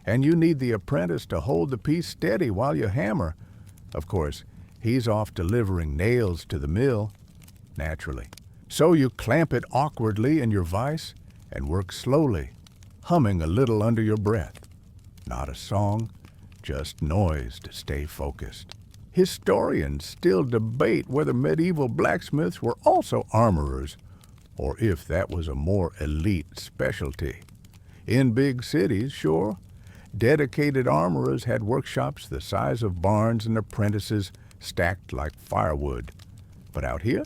and you need the apprentice to hold the piece steady while you hammer. Of course, he's off delivering nails to the mill, naturally. So you clamp it awkwardly in your vise and work slowly, humming a little under your breath. Not a song, just noise to stay focused. Historians still debate whether medieval blacksmiths were also armorers, or if that was a more elite specialty. In big cities, sure, dedicated armorers had workshops the size of barns and apprentices stacked like firewood. But out here,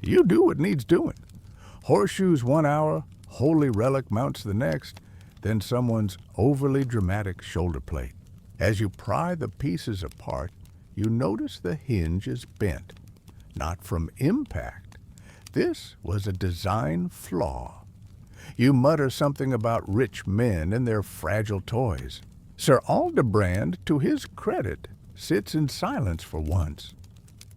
you do what needs doing. Horseshoes 1 hour, holy relic mounts the next, then someone's overly dramatic shoulder plate. As you pry the pieces apart, you notice the hinge is bent. Not from impact. This was a design flaw. You mutter something about rich men and their fragile toys. Sir Aldebrand, to his credit, sits in silence for once.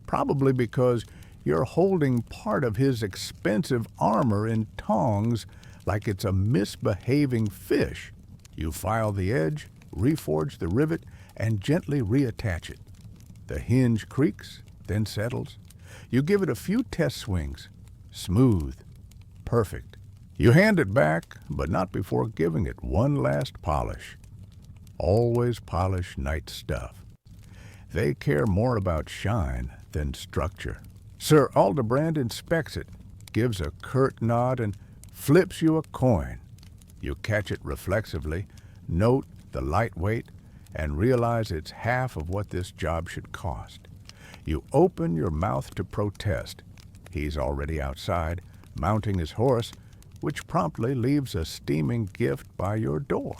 Probably because you're holding part of his expensive armor in tongs like it's a misbehaving fish. You file the edge, reforge the rivet, and gently reattach it. The hinge creaks, then settles. You give it a few test swings. Smooth. Perfect. You hand it back, but not before giving it one last polish. Always polish knight stuff. They care more about shine than structure. Sir Aldebrand inspects it, gives a curt nod, and flips you a coin. You catch it reflexively, note the light weight, and realize it's half of what this job should cost. You open your mouth to protest. He's already outside, mounting his horse, which promptly leaves a steaming gift by your door.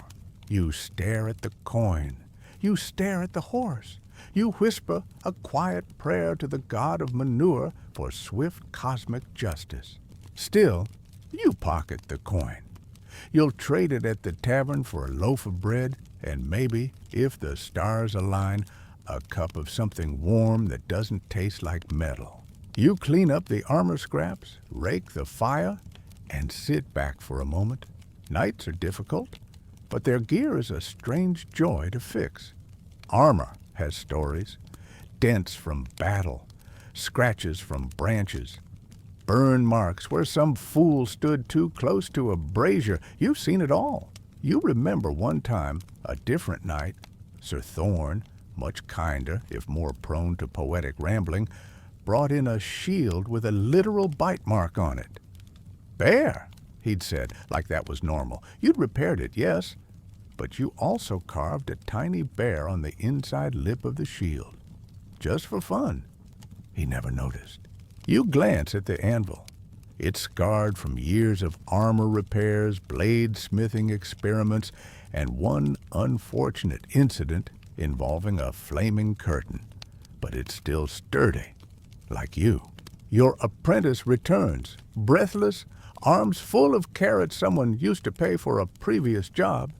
You stare at the coin. You stare at the horse. You whisper a quiet prayer to the god of manure for swift cosmic justice. Still, you pocket the coin. You'll trade it at the tavern for a loaf of bread and maybe, if the stars align, a cup of something warm that doesn't taste like metal. You clean up the armor scraps, rake the fire, and sit back for a moment. Nights are difficult, but their gear is a strange joy to fix. Armor has stories, dents from battle, scratches from branches, burn marks where some fool stood too close to a brazier. You've seen it all. You remember one time, a different knight, Sir Thorn, much kinder, if more prone to poetic rambling, brought in a shield with a literal bite mark on it. "Bear," he'd said, like that was normal. "You'd repaired it, yes, but you also carved a tiny bear on the inside lip of the shield. Just for fun. He never noticed. You glance at the anvil. It's scarred from years of armor repairs, blade smithing experiments, and one unfortunate incident involving a flaming curtain. But it's still sturdy, like you. Your apprentice returns, breathless, arms full of carrots someone used to pay for a previous job.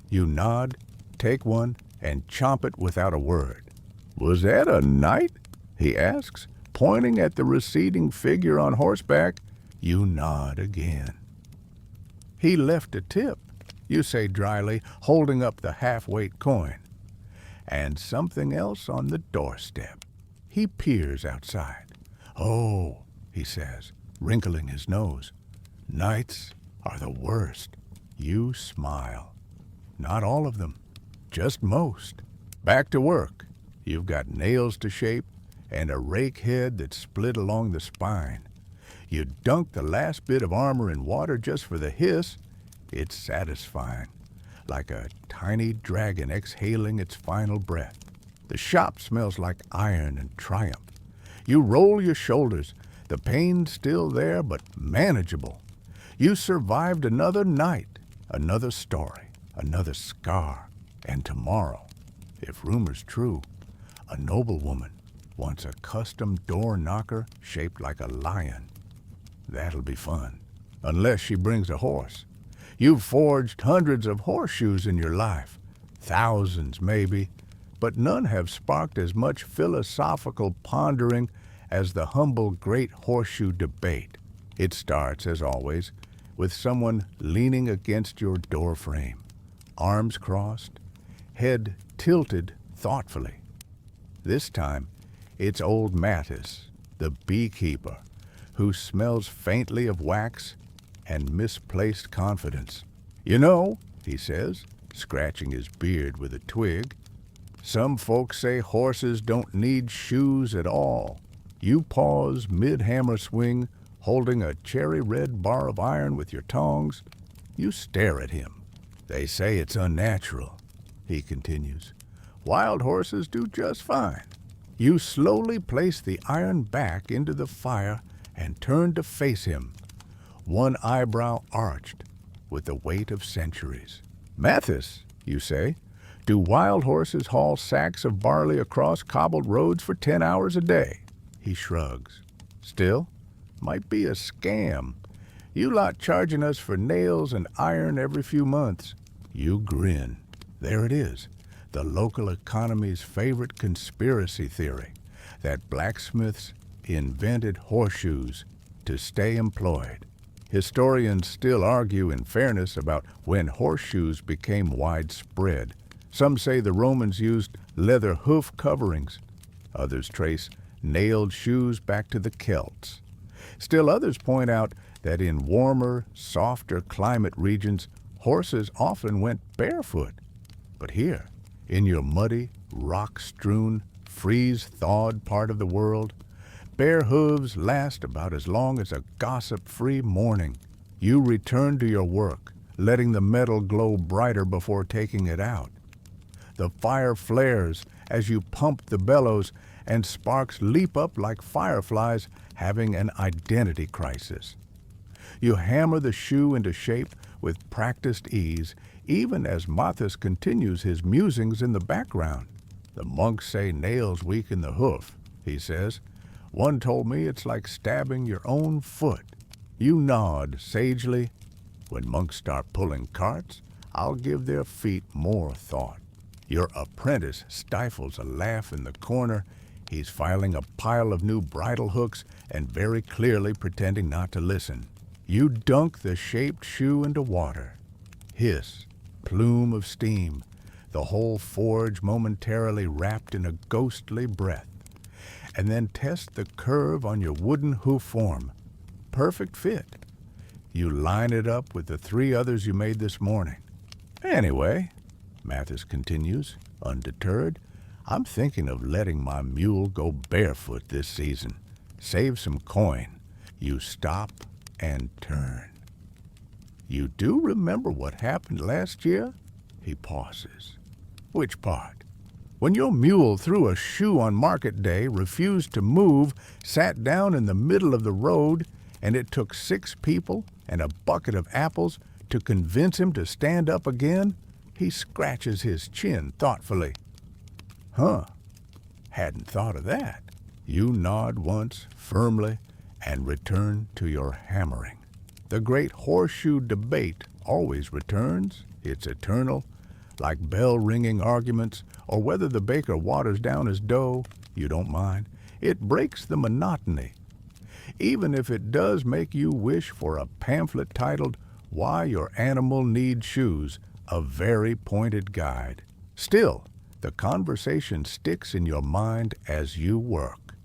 You nod, take one, and chomp it without a word. "Was that a knight?" he asks, pointing at the receding figure on horseback. You nod again. "He left a tip," you say dryly, holding up the half-weight coin. And something else on the doorstep. He peers outside. "Oh," he says, wrinkling his nose. "Knights are the worst." You smile. "Not all of them, just most." Back to work. You've got nails to shape and a rake head that's split along the spine. You dunk the last bit of armor in water just for the hiss. It's satisfying, like a tiny dragon exhaling its final breath. The shop smells like iron and triumph. You roll your shoulders. The pain's still there, but manageable. You survived another night, another story, another scar. And tomorrow, if rumor's true, a noblewoman wants a custom door knocker shaped like a lion. That'll be fun, unless she brings a horse. You've forged hundreds of horseshoes in your life, thousands maybe, but none have sparked as much philosophical pondering as the humble great horseshoe debate. It starts, as always, with someone leaning against your doorframe, arms crossed, head tilted thoughtfully. This time, it's old Mattis, the beekeeper, who smells faintly of wax and misplaced confidence. "You know," he says, scratching his beard with a twig, "some folks say horses don't need shoes at all." You pause mid-hammer swing, holding a cherry-red bar of iron with your tongs. You stare at him. "They say it's unnatural," he continues. "Wild horses do just fine." You slowly place the iron back into the fire and turn to face him, one eyebrow arched with the weight of centuries. "Mathis," you say, "do wild horses haul sacks of barley across cobbled roads for 10 hours a day?" He shrugs. "Still, might be a scam. You lot charging us for nails and iron every few months." You grin. There it is, the local economy's favorite conspiracy theory, that blacksmiths invented horseshoes to stay employed. Historians still argue in fairness about when horseshoes became widespread. Some say the Romans used leather hoof coverings. Others trace nailed shoes back to the Celts. Still others point out that in warmer, softer climate regions, horses often went barefoot. But here, in your muddy, rock-strewn, freeze-thawed part of the world, bare hooves last about as long as a gossip-free morning. You return to your work, letting the metal glow brighter before taking it out. The fire flares as you pump the bellows, and sparks leap up like fireflies having an identity crisis. You hammer the shoe into shape with practiced ease, even as Mathis continues his musings in the background. "The monks say nails weaken the hoof," he says. "One told me it's like stabbing your own foot." You nod sagely. "When monks start pulling carts, I'll give their feet more thought." Your apprentice stifles a laugh in the corner. He's filing a pile of new bridle hooks and very clearly pretending not to listen. You dunk the shaped shoe into water. Hiss, plume of steam, the whole forge momentarily wrapped in a ghostly breath. And then test the curve on your wooden hoof form. Perfect fit. You line it up with the 3 others you made this morning. "Anyway," Mathis continues, undeterred, "I'm thinking of letting my mule go barefoot this season. Save some coin." You stop and turn. "You do remember what happened last year?" He pauses. Which part? When your mule threw a shoe on market day, refused to move, sat down in the middle of the road, and it took 6 people and a bucket of apples to convince him to stand up again, he scratches his chin thoughtfully. Huh, hadn't thought of that. You nod once firmly and return to your hammering. The great horseshoe debate always returns. It's eternal, like bell-ringing arguments, or whether the baker waters down his dough, you don't mind. It breaks the monotony. Even if it does make you wish for a pamphlet titled, Why Your Animal Needs Shoes, a very pointed guide. Still, the conversation sticks in your mind as you work.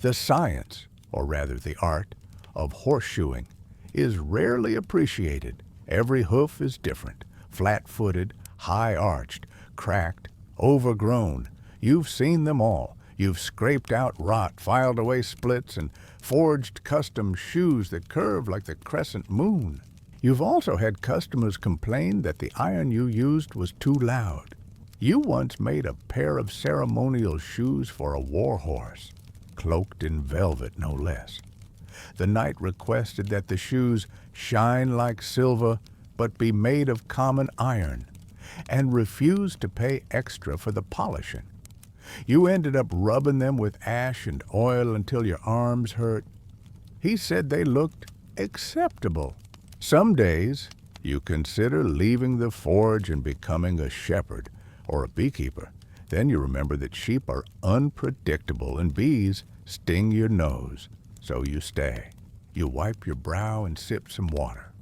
The science, or rather the art, of horseshoeing is rarely appreciated. Every hoof is different, flat-footed, high-arched, cracked, overgrown. You've seen them all. You've scraped out rot, filed away splits, and forged custom shoes that curve like the crescent moon. You've also had customers complain that the iron you used was too loud. You once made a pair of ceremonial shoes for a warhorse, cloaked in velvet no less. The knight requested that the shoes shine like silver but be made of common iron, and refused to pay extra for the polishing. You ended up rubbing them with ash and oil until your arms hurt. He said they looked acceptable. Some days you consider leaving the forge and becoming a shepherd or a beekeeper. Then you remember that sheep are unpredictable and bees sting your nose. So you stay. You wipe your brow and sip some water.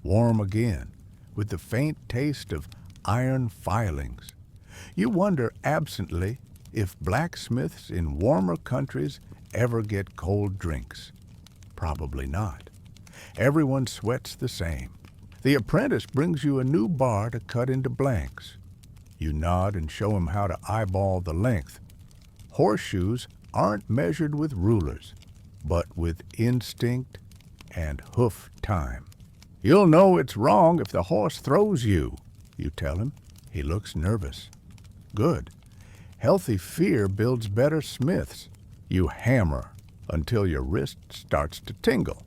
Warm again, with the faint taste of iron filings. You wonder absently if blacksmiths in warmer countries ever get cold drinks. Probably not. Everyone sweats the same. The apprentice brings you a new bar to cut into blanks. You nod and show him how to eyeball the length. Horseshoes aren't measured with rulers, but with instinct and hoof time. You'll know it's wrong if the horse throws you, you tell him. He looks nervous. Good. Healthy fear builds better smiths. You hammer until your wrist starts to tingle.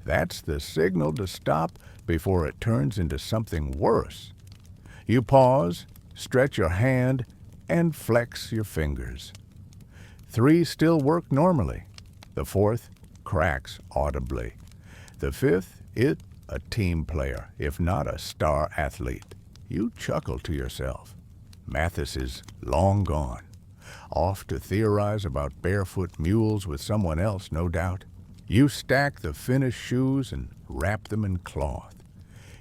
That's the signal to stop before it turns into something worse. You pause, stretch your hand, and flex your fingers. 3 still work normally. The 4th cracks audibly. The 5th, a team player, if not a star athlete. You chuckle to yourself. Mathis is long gone. Off to theorize about barefoot mules with someone else, no doubt. You stack the finished shoes and wrap them in cloth.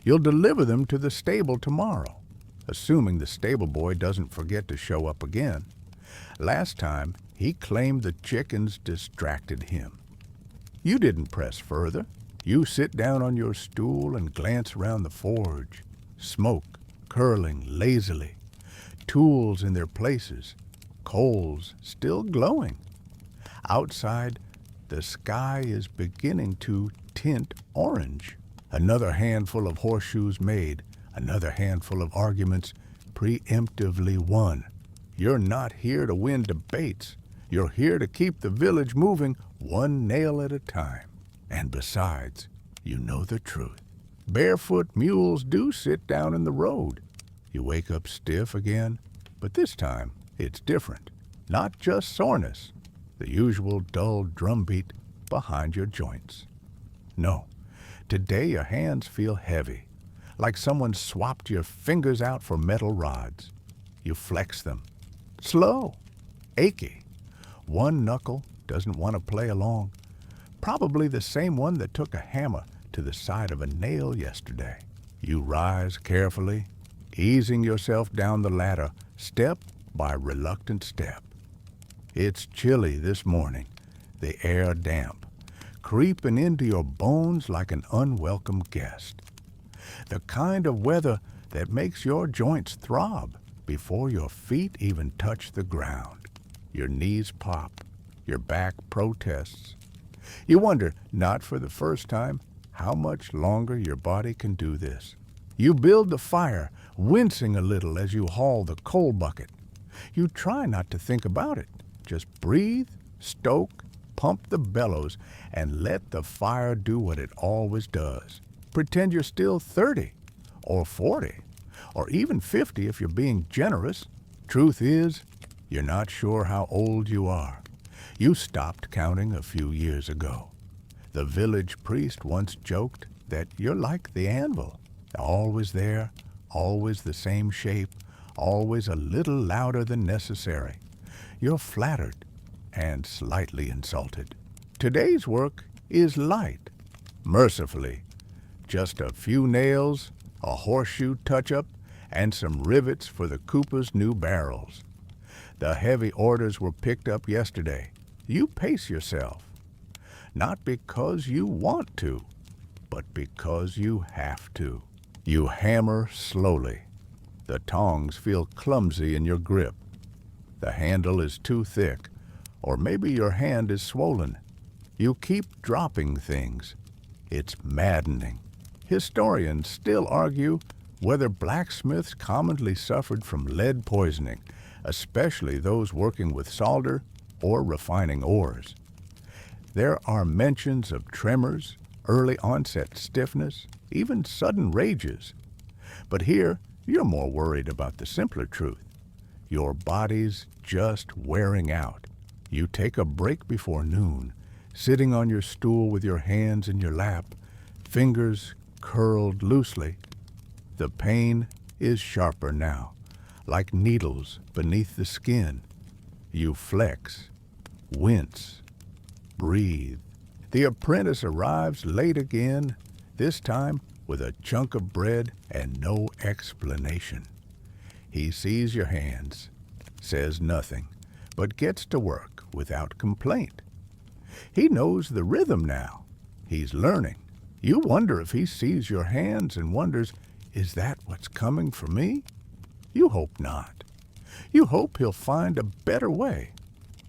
You'll deliver them to the stable tomorrow, assuming the stable boy doesn't forget to show up again. Last time, he claimed the chickens distracted him. You didn't press further. You sit down on your stool and glance around the forge. Smoke curling lazily. Tools in their places. Coals still glowing. Outside, the sky is beginning to tint orange. Another handful of horseshoes made. Another handful of arguments preemptively won. You're not here to win debates. You're here to keep the village moving one nail at a time. And besides, you know the truth. Barefoot mules do sit down in the road. You wake up stiff again, but this time it's different. Not just soreness, the usual dull drumbeat behind your joints. No, today your hands feel heavy, like someone swapped your fingers out for metal rods. You flex them. Slow, achy. One knuckle doesn't want to play along. Probably the same one that took a hammer to the side of a nail yesterday. You rise carefully, easing yourself down the ladder, step by reluctant step. It's chilly this morning, the air damp, creeping into your bones like an unwelcome guest. The kind of weather that makes your joints throb before your feet even touch the ground. Your knees pop, your back protests. You wonder, not for the first time, how much longer your body can do this. You build the fire, wincing a little as you haul the coal bucket. You try not to think about it. Just breathe, stoke, pump the bellows, and let the fire do what it always does. Pretend you're still 30, or 40, or even 50 if you're being generous. Truth is, you're not sure how old you are. You stopped counting a few years ago. The village priest once joked that you're like the anvil, always there, always the same shape, always a little louder than necessary. You're flattered and slightly insulted. Today's work is light, mercifully. Just a few nails, a horseshoe touch-up, and some rivets for the cooper's new barrels. The heavy orders were picked up yesterday. You pace yourself. Not because you want to, but because you have to. You hammer slowly. The tongs feel clumsy in your grip. The handle is too thick, or maybe your hand is swollen. You keep dropping things. It's maddening. Historians still argue whether blacksmiths commonly suffered from lead poisoning, especially those working with solder or refining ores. There are mentions of tremors, early onset stiffness, even sudden rages. But here, you're more worried about the simpler truth. Your body's just wearing out. You take a break before noon, sitting on your stool with your hands in your lap, fingers curled loosely. The pain is sharper now, like needles beneath the skin. You flex, wince, breathe. The apprentice arrives late again, this time with a chunk of bread and no explanation. He sees your hands, says nothing, but gets to work without complaint. He knows the rhythm now. He's learning. You wonder if he sees your hands and wonders, is that what's coming for me? You hope not. You hope he'll find a better way,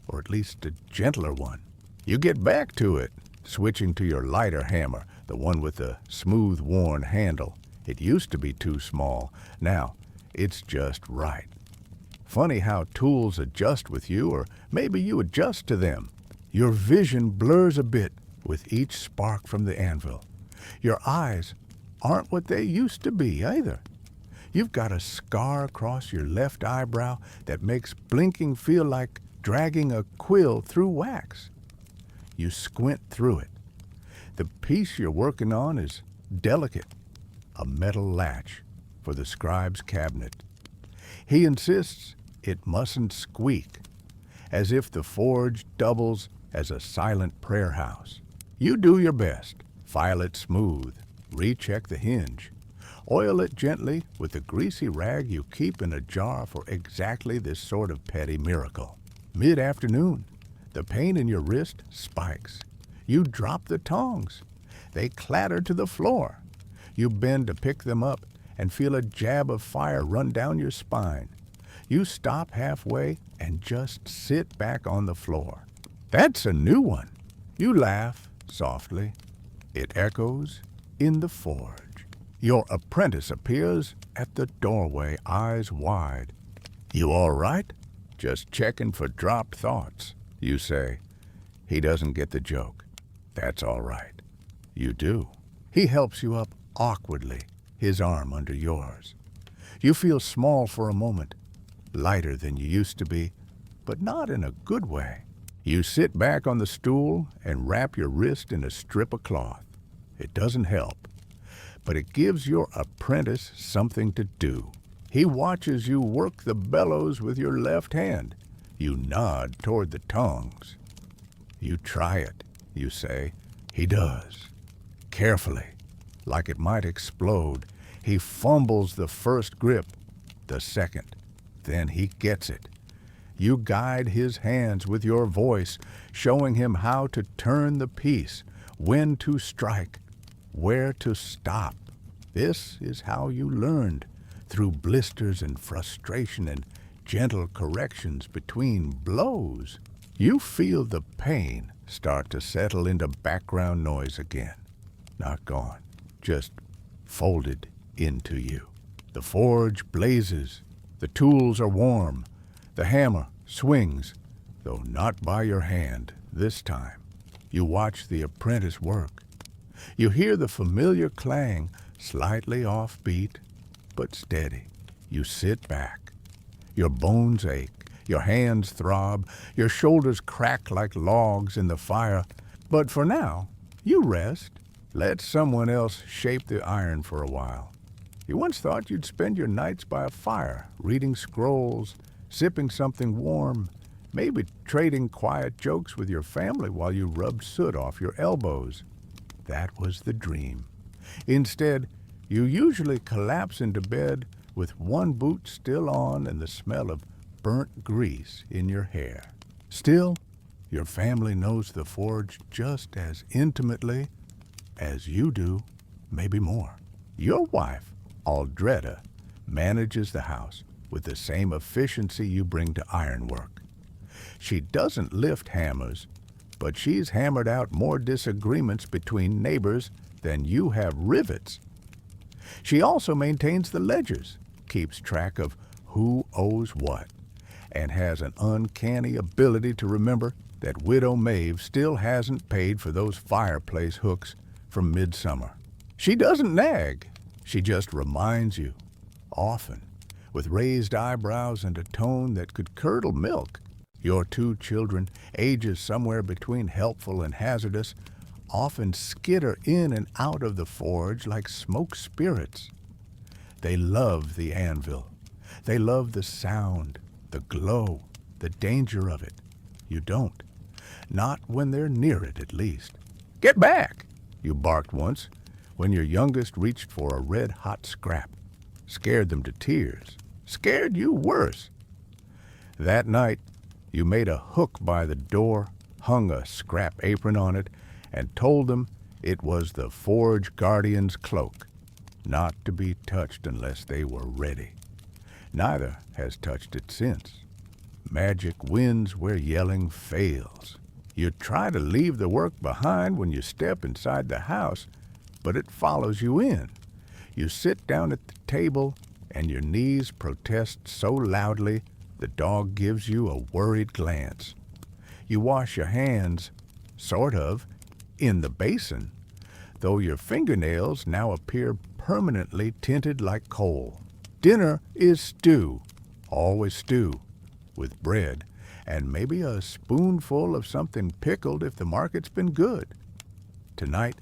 or at least a gentler one. You get back to it, switching to your lighter hammer, the one with the smooth, worn handle. It used to be too small. Now, it's just right. Funny how tools adjust with you, or maybe you adjust to them. Your vision blurs a bit with each spark from the anvil. Your eyes aren't what they used to be either. You've got a scar across your left eyebrow that makes blinking feel like dragging a quill through wax. You squint through it. The piece you're working on is delicate, a metal latch for the scribe's cabinet. He insists it mustn't squeak, as if the forge doubles as a silent prayer house. You do your best, file it smooth, recheck the hinge, oil it gently with the greasy rag you keep in a jar for exactly this sort of petty miracle. Mid-afternoon, the pain in your wrist spikes. You drop the tongs. They clatter to the floor. You bend to pick them up and feel a jab of fire run down your spine. You stop halfway and just sit back on the floor. That's a new one. You laugh softly. It echoes in the forge. Your apprentice appears at the doorway, eyes wide. You all right? Just checking for dropped thoughts, you say. He doesn't get the joke. That's all right. You do. He helps you up awkwardly, his arm under yours. You feel small for a moment, lighter than you used to be, but not in a good way. You sit back on the stool and wrap your wrist in a strip of cloth. It doesn't help, but it gives your apprentice something to do. He watches you work the bellows with your left hand. You nod toward the tongs. You try it, you say. He does. Carefully, like it might explode, he fumbles the first grip, the second. Then he gets it. You guide his hands with your voice, showing him how to turn the piece, when to strike, where to stop. This is how you learned, through blisters and frustration and gentle corrections between blows. You feel the pain start to settle into background noise again. Not gone, just folded into you. The forge blazes, the tools are warm, the hammer swings, though not by your hand this time. You watch the apprentice work. You hear the familiar clang, slightly offbeat, but steady. You sit back. Your bones ache, your hands throb, your shoulders crack like logs in the fire. But for now, you rest. Let someone else shape the iron for a while. You once thought you'd spend your nights by a fire, reading scrolls, sipping something warm, maybe trading quiet jokes with your family while you rubbed soot off your elbows. That was the dream. Instead, you usually collapse into bed with one boot still on and the smell of burnt grease in your hair. Still, your family knows the forge just as intimately as you do, maybe more. Your wife, Aldreda, manages the house with the same efficiency you bring to ironwork. She doesn't lift hammers, but she's hammered out more disagreements between neighbors than you have rivets. She also maintains the ledgers, keeps track of who owes what, and has an uncanny ability to remember that Widow Maeve still hasn't paid for those fireplace hooks from midsummer. She doesn't nag. She just reminds you, often, with raised eyebrows and a tone that could curdle milk. Your two children, ages somewhere between helpful and hazardous, often skitter in and out of the forge like smoke spirits. They love the anvil. They love the sound, the glow, the danger of it. You don't. Not when they're near it, at least. "Get back!" you barked once, when your youngest reached for a red-hot scrap. Scared them to tears. Scared you worse. That night, you made a hook by the door, hung a scrap apron on it, and told them it was the forge guardian's cloak, not to be touched unless they were ready. Neither has touched it since. Magic wins where yelling fails. You try to leave the work behind when you step inside the house, but it follows you in. You sit down at the table, and your knees protest so loudly the dog gives you a worried glance. You wash your hands, sort of, in the basin, though your fingernails now appear permanently tinted like coal. Dinner is stew, always stew, with bread, and maybe a spoonful of something pickled if the market's been good. Tonight,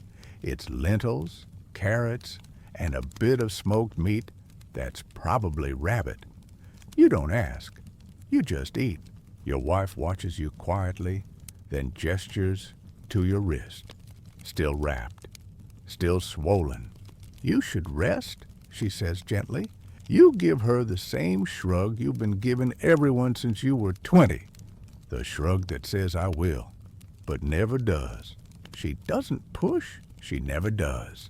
it's lentils, carrots, and a bit of smoked meat that's probably rabbit. You don't ask. You just eat. Your wife watches you quietly, then gestures to your wrist. Still wrapped. Still swollen. "You should rest," she says gently. You give her the same shrug you've been giving everyone since you were 20. The shrug that says "I will," but never does. She doesn't push. She never does.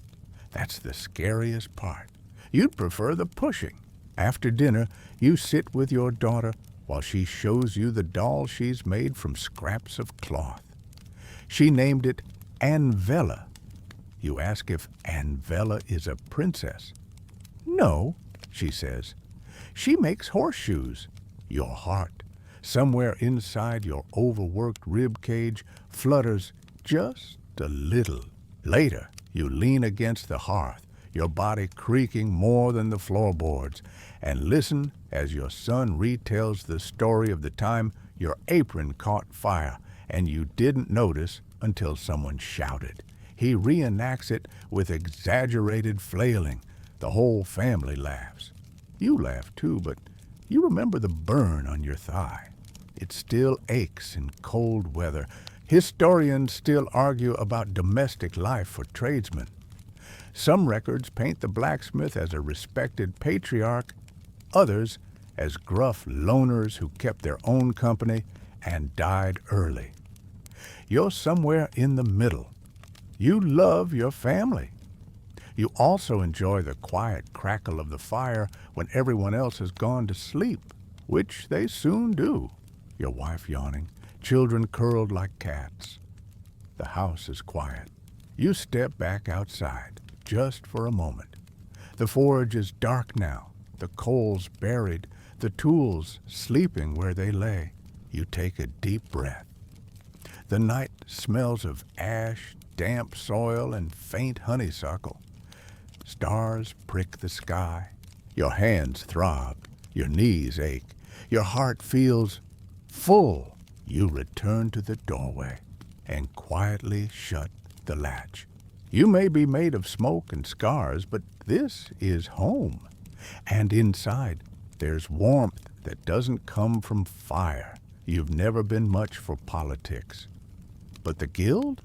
That's the scariest part. You'd prefer the pushing. After dinner, you sit with your daughter while she shows you the doll she's made from scraps of cloth. She named it Anvella. You ask if Anvella is a princess. "No," she says. "She makes horseshoes." Your heart, somewhere inside your overworked rib cage, flutters just a little. Later, you lean against the hearth, your body creaking more than the floorboards, and listen as your son retells the story of the time your apron caught fire and you didn't notice until someone shouted. He reenacts it with exaggerated flailing. The whole family laughs. You laugh too, but you remember the burn on your thigh. It still aches in cold weather. Historians still argue about domestic life for tradesmen. Some records paint the blacksmith as a respected patriarch, others as gruff loners who kept their own company and died early. You're somewhere in the middle. You love your family. You also enjoy the quiet crackle of the fire when everyone else has gone to sleep, which they soon do. Your wife yawning, children curled like cats. The house is quiet. You step back outside, just for a moment. The forge is dark now, the coals buried, the tools sleeping where they lay. You take a deep breath. The night smells of ash, damp soil, and faint honeysuckle. Stars prick the sky. Your hands throb. Your knees ache. Your heart feels full. You return to the doorway and quietly shut the latch. You may be made of smoke and scars, but this is home. And inside, there's warmth that doesn't come from fire. You've never been much for politics. But the guild?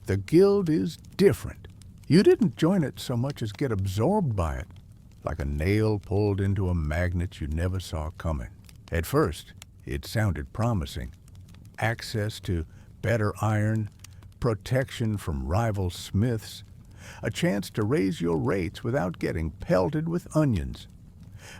The guild is different. You didn't join it so much as get absorbed by it, like a nail pulled into a magnet you never saw coming. At first, it sounded promising. Access to better iron, protection from rival smiths, a chance to raise your rates without getting pelted with onions.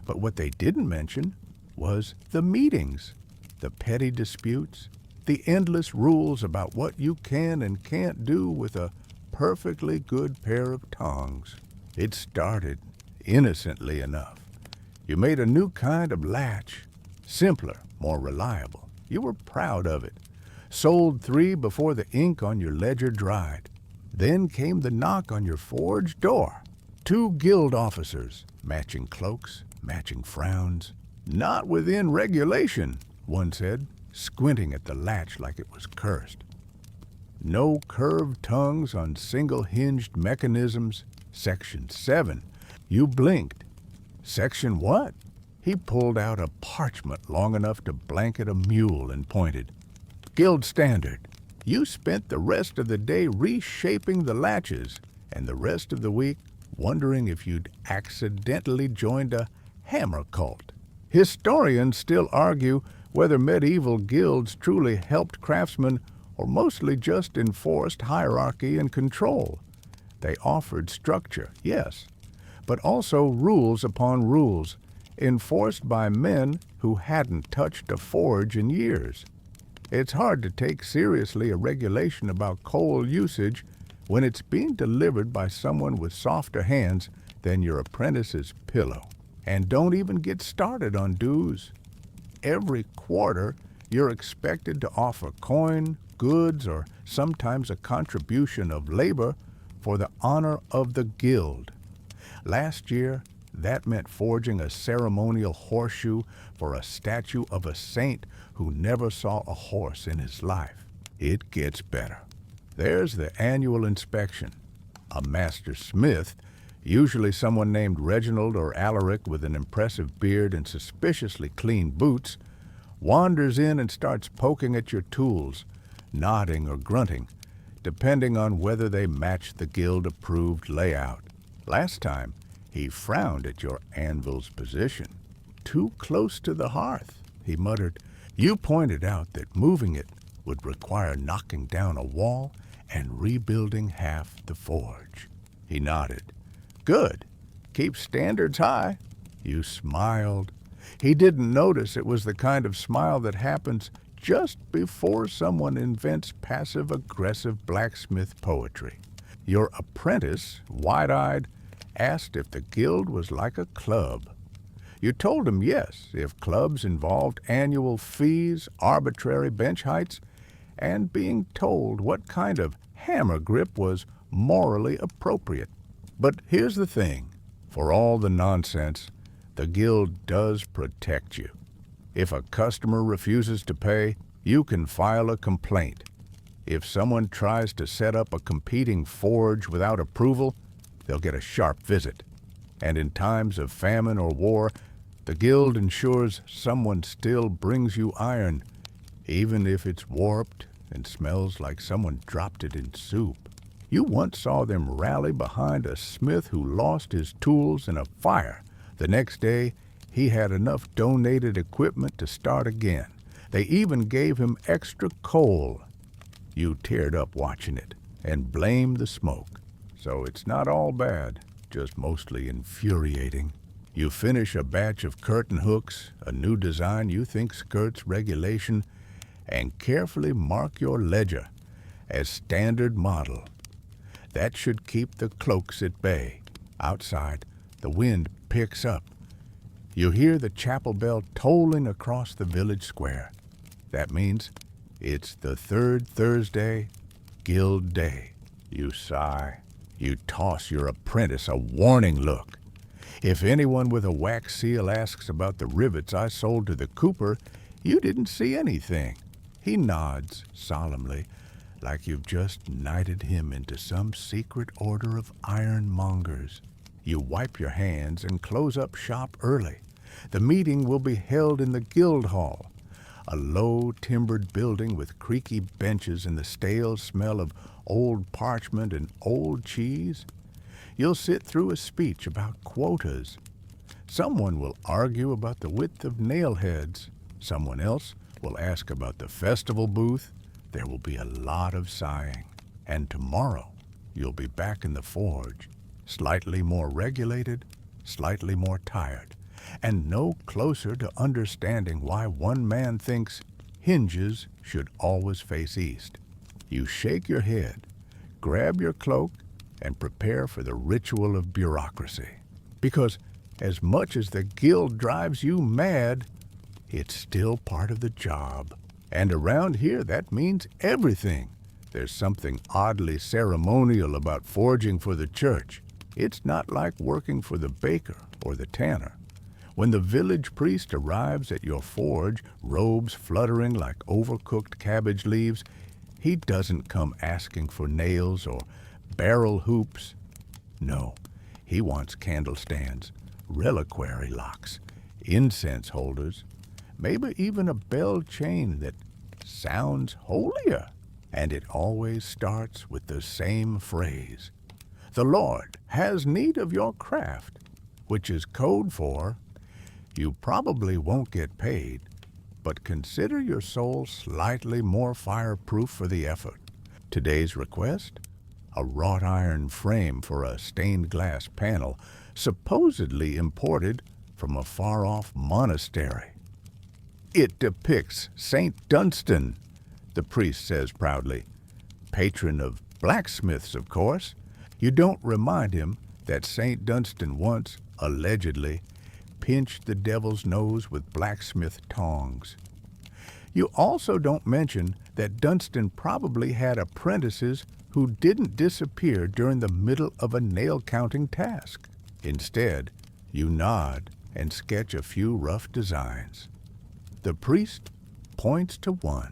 But what they didn't mention was the meetings, the petty disputes, the endless rules about what you can and can't do with a perfectly good pair of tongs. It started innocently enough. You made a new kind of latch, simpler, more reliable. You were proud of it. Sold 3 before the ink on your ledger dried. Then came the knock on your forge door. 2 guild officers, matching cloaks, matching frowns. Not within regulation, one said, squinting at the latch like it was cursed. No curved tongues on single-hinged mechanisms. Section 7. You blinked. Section what? He pulled out a parchment long enough to blanket a mule and pointed. Guild standard. You spent the rest of the day reshaping the latches and the rest of the week wondering if you'd accidentally joined a hammer cult. Historians still argue whether medieval guilds truly helped craftsmen or mostly just enforced hierarchy and control. They offered structure, yes, but also rules upon rules, enforced by men who hadn't touched a forge in years. It's hard to take seriously a regulation about coal usage when it's being delivered by someone with softer hands than your apprentice's pillow. And don't even get started on dues. Every quarter, you're expected to offer coin, goods, or sometimes a contribution of labor for the honor of the guild. Last year, that meant forging a ceremonial horseshoe for a statue of a saint who never saw a horse in his life. It gets better. There's the annual inspection. A master smith, usually someone named Reginald or Alaric with an impressive beard and suspiciously clean boots, wanders in and starts poking at your tools, nodding or grunting, depending on whether they match the guild-approved layout. Last time, he frowned at your anvil's position. Too close to the hearth, he muttered. You pointed out that moving it would require knocking down a wall and rebuilding half the forge. He nodded. Good. Keep standards high. You smiled. He didn't notice it was the kind of smile that happens just before someone invents passive-aggressive blacksmith poetry. Your apprentice, wide-eyed, asked if the guild was like a club. You told him yes, if clubs involved annual fees, arbitrary bench heights, and being told what kind of hammer grip was morally appropriate. But here's the thing. For all the nonsense, the guild does protect you. If a customer refuses to pay, you can file a complaint. If someone tries to set up a competing forge without approval, they'll get a sharp visit. And in times of famine or war, the guild ensures someone still brings you iron, even if it's warped and smells like someone dropped it in soup. You once saw them rally behind a smith who lost his tools in a fire. The next day, he had enough donated equipment to start again. They even gave him extra coal. You teared up watching it and blamed the smoke. So it's not all bad, just mostly infuriating. You finish a batch of curtain hooks, a new design you think skirts regulation, and carefully mark your ledger as standard model. That should keep the cloaks at bay. Outside, The wind picks up. You hear the chapel bell tolling across the village square. That means it's the third Thursday, Guild Day. You sigh. You toss your apprentice a warning look. If anyone with a wax seal asks about the rivets I sold to the cooper, you didn't see anything. He nods solemnly, like you've just knighted him into some secret order of ironmongers. You wipe your hands and close up shop early. The meeting will be held in the guild hall, a low timbered building with creaky benches and the stale smell of old parchment and old cheese. You'll sit through a speech about quotas. Someone will argue about the width of nail heads. Someone else will ask about the festival booth. There will be a lot of sighing. And tomorrow, you'll be back in the forge, slightly more regulated, slightly more tired, and no closer to understanding why one man thinks hinges should always face east. You shake your head, grab your cloak, and prepare for the ritual of bureaucracy. Because as much as the guild drives you mad, it's still part of the job. And around here, that means everything. There's something oddly ceremonial about forging for the church. It's not like working for the baker or the tanner. When the village priest arrives at your forge, robes fluttering like overcooked cabbage leaves, he doesn't come asking for nails or barrel hoops. No, he wants candle stands, reliquary locks, incense holders, maybe even a bell chain that sounds holier. And it always starts with the same phrase. The Lord has need of your craft, which is code for, you probably won't get paid, but consider your soul slightly more fireproof for the effort. Today's request? A wrought iron frame for a stained glass panel, supposedly imported from a far-off monastery. It depicts St. Dunstan, the priest says proudly. Patron of blacksmiths, of course. You don't remind him that St. Dunstan once, allegedly, pinched the devil's nose with blacksmith tongs. You also don't mention that Dunstan probably had apprentices who didn't disappear during the middle of a nail-counting task. Instead, you nod and sketch a few rough designs. The priest points to one.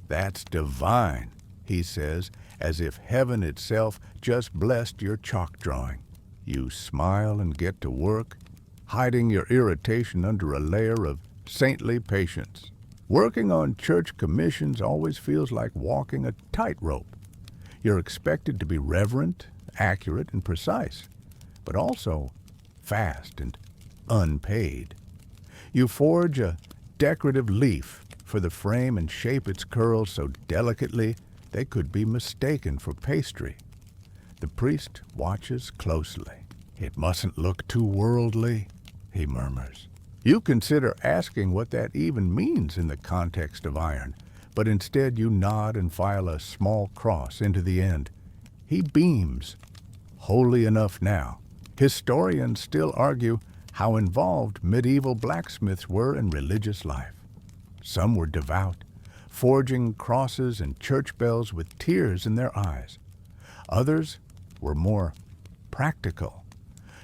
That's divine, he says, as if heaven itself just blessed your chalk drawing. You smile and get to work, hiding your irritation under a layer of saintly patience. Working on church commissions always feels like walking a tightrope. You're expected to be reverent, accurate, and precise, but also fast and unpaid. You forge a decorative leaf for the frame and shape its curls so delicately they could be mistaken for pastry. The priest watches closely. It mustn't look too worldly, he murmurs. You consider asking what that even means in the context of iron, but instead you nod and file a small cross into the end. He beams. Holy enough now. Historians still argue how involved medieval blacksmiths were in religious life. Some were devout, forging crosses and church bells with tears in their eyes. Others were more practical,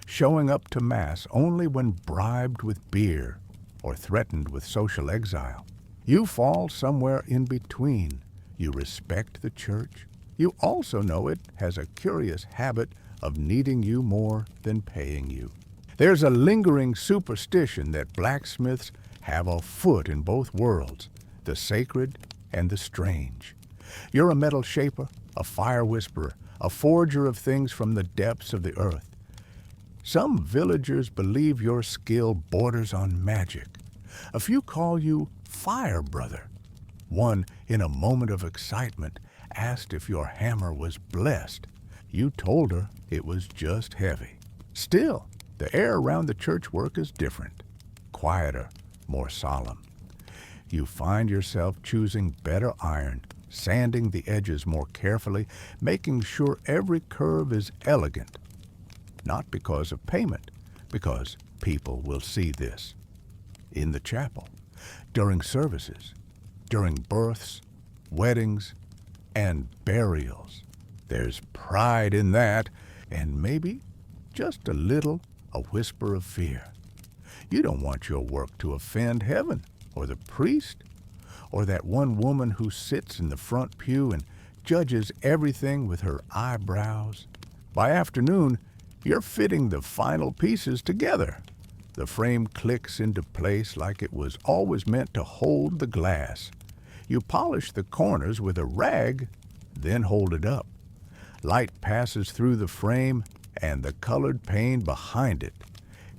showing up to Mass only when bribed with beer or threatened with social exile. You fall somewhere in between. You respect the church. You also know it has a curious habit of needing you more than paying you. There's a lingering superstition that blacksmiths have a foot in both worlds, the sacred and the strange. You're a metal shaper, a fire whisperer, a forger of things from the depths of the earth. Some villagers believe your skill borders on magic. A few call you Fire Brother. One, in a moment of excitement, asked if your hammer was blessed. You told her it was just heavy. Still, the air around the church work is different, quieter, more solemn. You find yourself choosing better iron, sanding the edges more carefully, making sure every curve is elegant. not because of payment, because people will see this. In the chapel, during services, during births, weddings, and burials. There's pride in that, and maybe, just a little, a whisper of fear. You don't want your work to offend heaven, or the priest, or that one woman who sits in the front pew and judges everything with her eyebrows. By afternoon, you're fitting the final pieces together. The frame clicks into place like it was always meant to hold the glass. You polish the corners with a rag, then hold it up. Light passes through the frame and the colored pane behind it,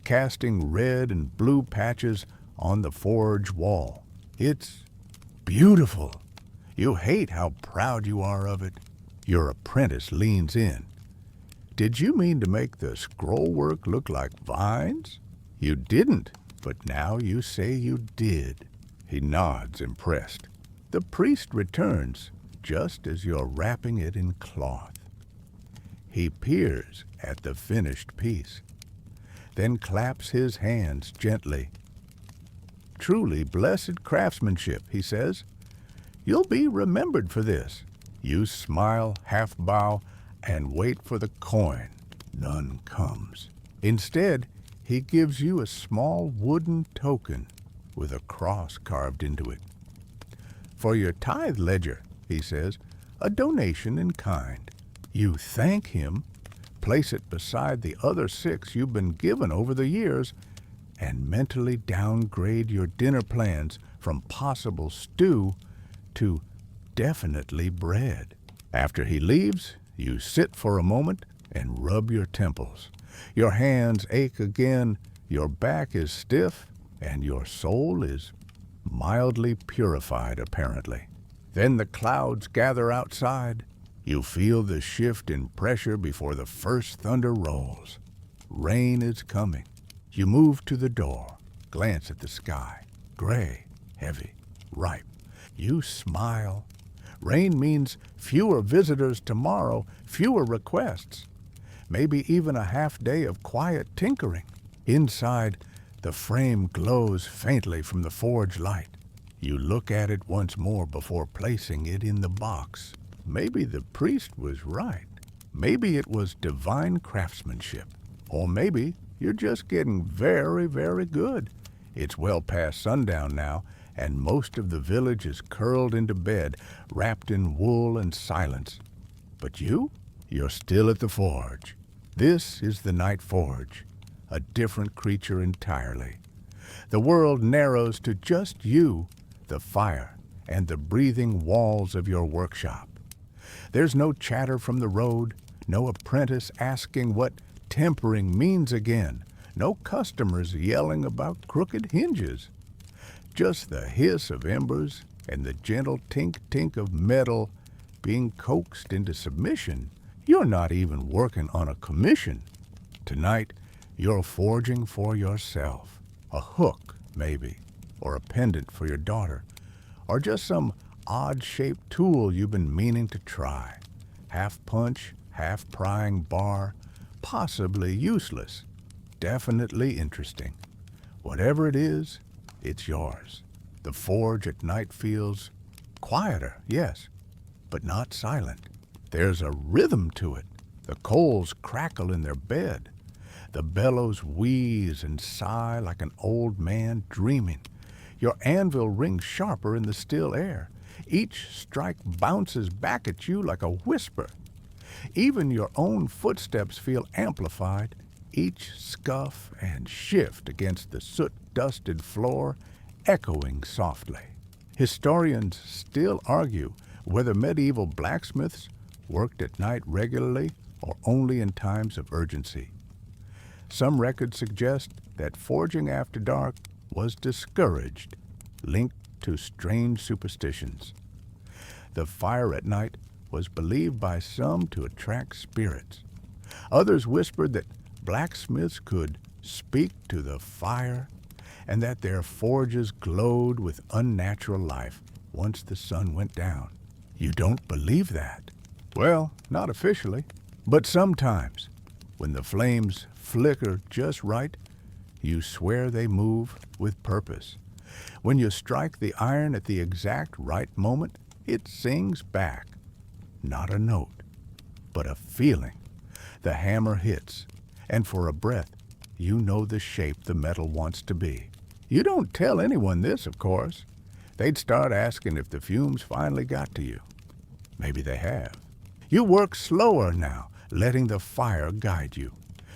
casting red and blue patches on the forge wall. It's beautiful. You hate how proud you are of it. Your apprentice leans in. Did you mean to make the scroll work look like vines? You didn't, but now you say you did. He nods, impressed. The priest returns, just as you're wrapping it in cloth. He peers at the finished piece, then claps his hands gently. Truly blessed craftsmanship, he says. You'll be remembered for this. You smile, half bow, and wait for the coin. None comes. Instead, he gives you a small wooden token with a cross carved into it. For your tithe ledger, he says, a donation in kind. You thank him, place it beside the other 6 you've been given over the years, and mentally downgrade your dinner plans from possible stew to definitely bread. After he leaves, you sit for a moment and rub your temples. Your hands ache again, your back is stiff, and your soul is mildly purified, apparently. Then the clouds gather outside. You feel the shift in pressure before the first thunder rolls. Rain is coming. You move to the door, glance at the sky. Gray, heavy, ripe. You smile. Rain means fewer visitors tomorrow, fewer requests. Maybe even a half day of quiet tinkering. Inside, the frame glows faintly from the forge light. You look at it once more before placing it in the box. Maybe the priest was right. Maybe it was divine craftsmanship. Or maybe you're just getting very, very good. It's well past sundown now, and most of the village is curled into bed, wrapped in wool and silence. But you're still at the forge. This is the night forge, a different creature entirely. The world narrows to just you, the fire, and the breathing walls of your workshop. There's no chatter from the road, no apprentice asking what tempering means again, no customers yelling about crooked hinges. Just the hiss of embers and the gentle tink-tink of metal being coaxed into submission. You're not even working on a commission. Tonight, you're forging for yourself. A hook, maybe, or a pendant for your daughter, or just some odd-shaped tool you've been meaning to try. Half punch, half prying bar, possibly useless, definitely interesting. Whatever it is, it's yours. The forge at night feels quieter, yes, but not silent. There's a rhythm to it. The coals crackle in their bed. The bellows wheeze and sigh like an old man dreaming. Your anvil rings sharper in the still air. Each strike bounces back at you like a whisper. Even your own footsteps feel amplified. Each scuff and shift against the soot-dusted floor echoing softly. Historians still argue whether medieval blacksmiths worked at night regularly or only in times of urgency. Some records suggest that forging after dark was discouraged, linked to strange superstitions. The fire at night was believed by some to attract spirits. Others whispered that blacksmiths could speak to the fire and that their forges glowed with unnatural life once the sun went down. You don't believe that? Well, not officially, but sometimes, When the flames flicker just right, you swear they move with purpose. When you strike the iron at the exact right moment, it sings back. Not a note, but a feeling. The hammer hits, and for a breath, you know the shape the metal wants to be. You don't tell anyone this, of course. They'd start asking if the fumes finally got to you. Maybe they have. You work slower now, letting the fire guide you.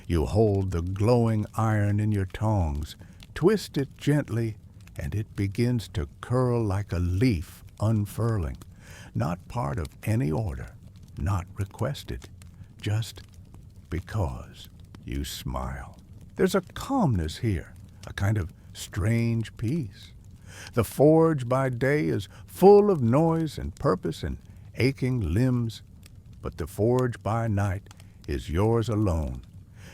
You hold the glowing iron in your tongs, twist it gently, and it begins to curl like a leaf unfurling. Not part of any order, not requested, just because. You smile. There's a calmness here, a kind of strange peace. The forge by day is full of noise and purpose and aching limbs, but the forge by night is yours alone.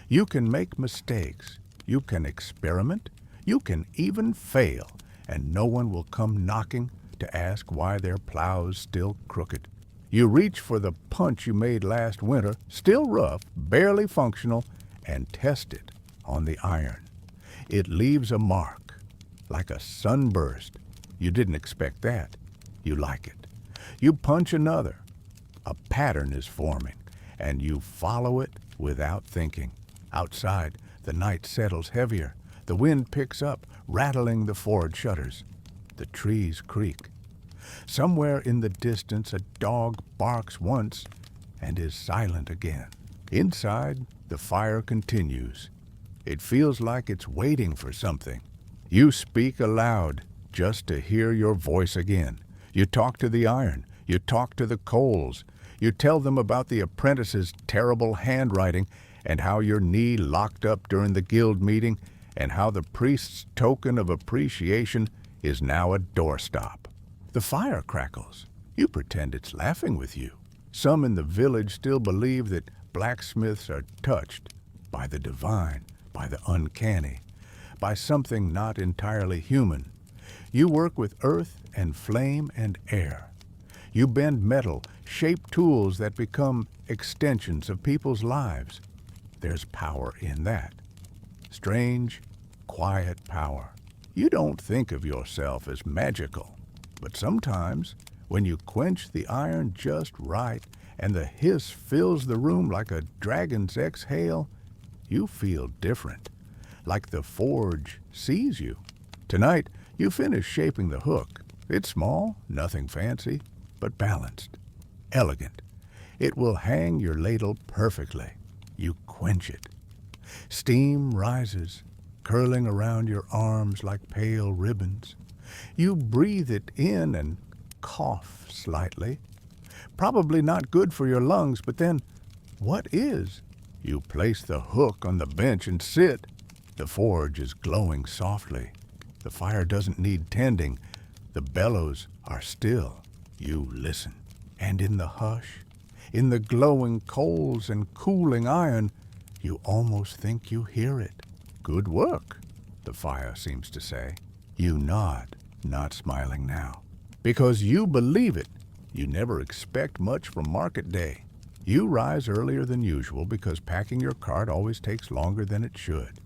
You can make mistakes, you can experiment, you can even fail, and no one will come knocking to ask why their plow's still crooked. You reach for the punch you made last winter, still rough, barely functional, and test it on the iron. It leaves a mark, like a sunburst. You didn't expect that. You like it. You punch another. A pattern is forming, and you follow it without thinking. Outside, the night settles heavier. The wind picks up, rattling the forge shutters. The trees creak. Somewhere in the distance, a dog barks once and is silent again. Inside, the fire continues. It feels like it's waiting for something. You speak aloud just to hear your voice again. You talk to the iron. You talk to the coals. You tell them about the apprentice's terrible handwriting and how your knee locked up during the guild meeting and how the priest's token of appreciation is now a doorstop. The fire crackles. You pretend it's laughing with you. Some in the village still believe that blacksmiths are touched by the divine, by the uncanny, by something not entirely human. You work with earth and flame and air. You bend metal, shape tools that become extensions of people's lives. There's power in that. Strange, quiet power. You don't think of yourself as magical, but sometimes when you quench the iron just right and the hiss fills the room like a dragon's exhale, you feel different, like the forge sees you. Tonight, you finish shaping the hook. It's small, nothing fancy, but balanced, elegant. It will hang your ladle perfectly. You quench it. Steam rises, curling around your arms like pale ribbons. You breathe it in and cough slightly. Probably not good for your lungs, but then, what is? You place the hook on the bench and sit. The forge is glowing softly. The fire doesn't need tending. The bellows are still. You listen. And in the hush, in the glowing coals and cooling iron, you almost think you hear it. Good work, the fire seems to say. You nod, not smiling now. Because you believe it. You never expect much from market day. You rise earlier than usual because packing your cart always takes longer than it should.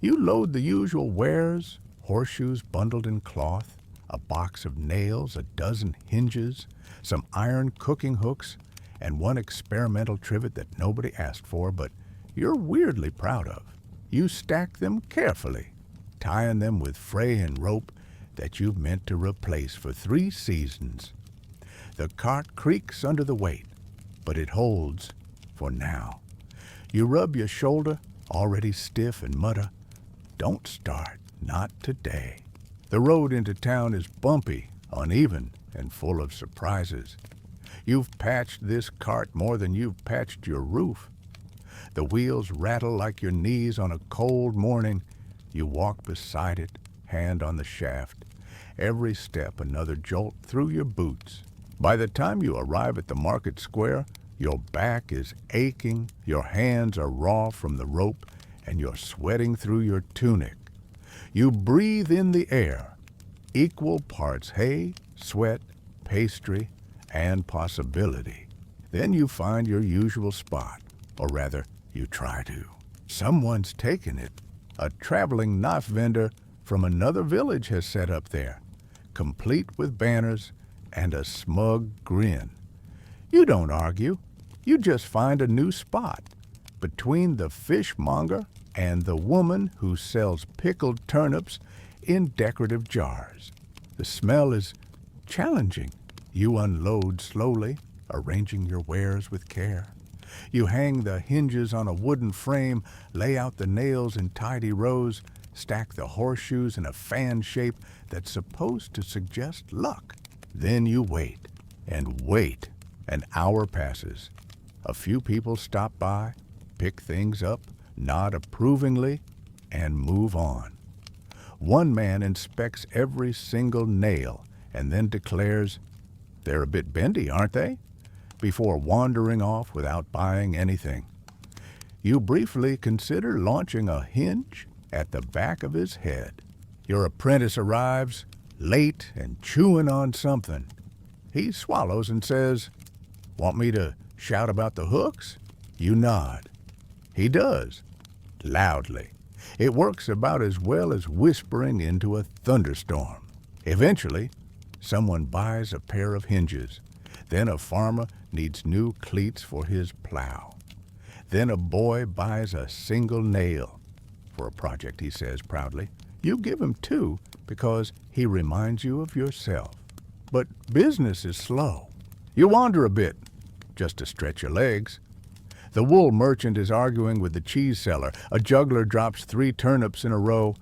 You load the usual wares, horseshoes bundled in cloth, a box of nails, a dozen hinges, some iron cooking hooks, and one experimental trivet that nobody asked for, but you're weirdly proud of. You stack them carefully, tying them with fray and rope that you've meant to replace for 3 seasons. The cart creaks under the weight, but it holds for now. You rub your shoulder, already stiff, and mutter, "Don't start, not today." The road into town is bumpy, uneven, and full of surprises. You've patched this cart more than you've patched your roof. The wheels rattle like your knees on a cold morning. You walk beside it, hand on the shaft. Every step another jolt through your boots. By the time you arrive at the market square, your back is aching, your hands are raw from the rope, and you're sweating through your tunic. You breathe in the air, equal parts hay, sweat, pastry, and possibility. Then you find your usual spot, or rather, You try to. Someone's taken it. A traveling knife vendor from another village has set up there, complete with banners and a smug grin. You don't argue. You just find a new spot between the fishmonger and the woman who sells pickled turnips in decorative jars. The smell is challenging. You unload slowly, arranging your wares with care. You hang the hinges on a wooden frame, lay out the nails in tidy rows, stack the horseshoes in a fan shape that's supposed to suggest luck. Then you wait and wait. An hour passes. A few people stop by, pick things up, nod approvingly, and move on. One man inspects every single nail and then declares, "They're a bit bendy, aren't they?" before wandering off without buying anything. You briefly consider launching a hinge at the back of his head. Your apprentice arrives, late and chewing on something. He swallows and says, "Want me to shout about the hooks?" You nod. He does, loudly. It works about as well as whispering into a thunderstorm. Eventually, someone buys a pair of hinges. Then a farmer needs new cleats for his plow. Then a boy buys a single nail for a project, he says proudly. You give him two because he reminds you of yourself. But business is slow. You wander a bit, just to stretch your legs. The wool merchant is arguing with the cheese seller. A juggler drops 3 turnips in a row.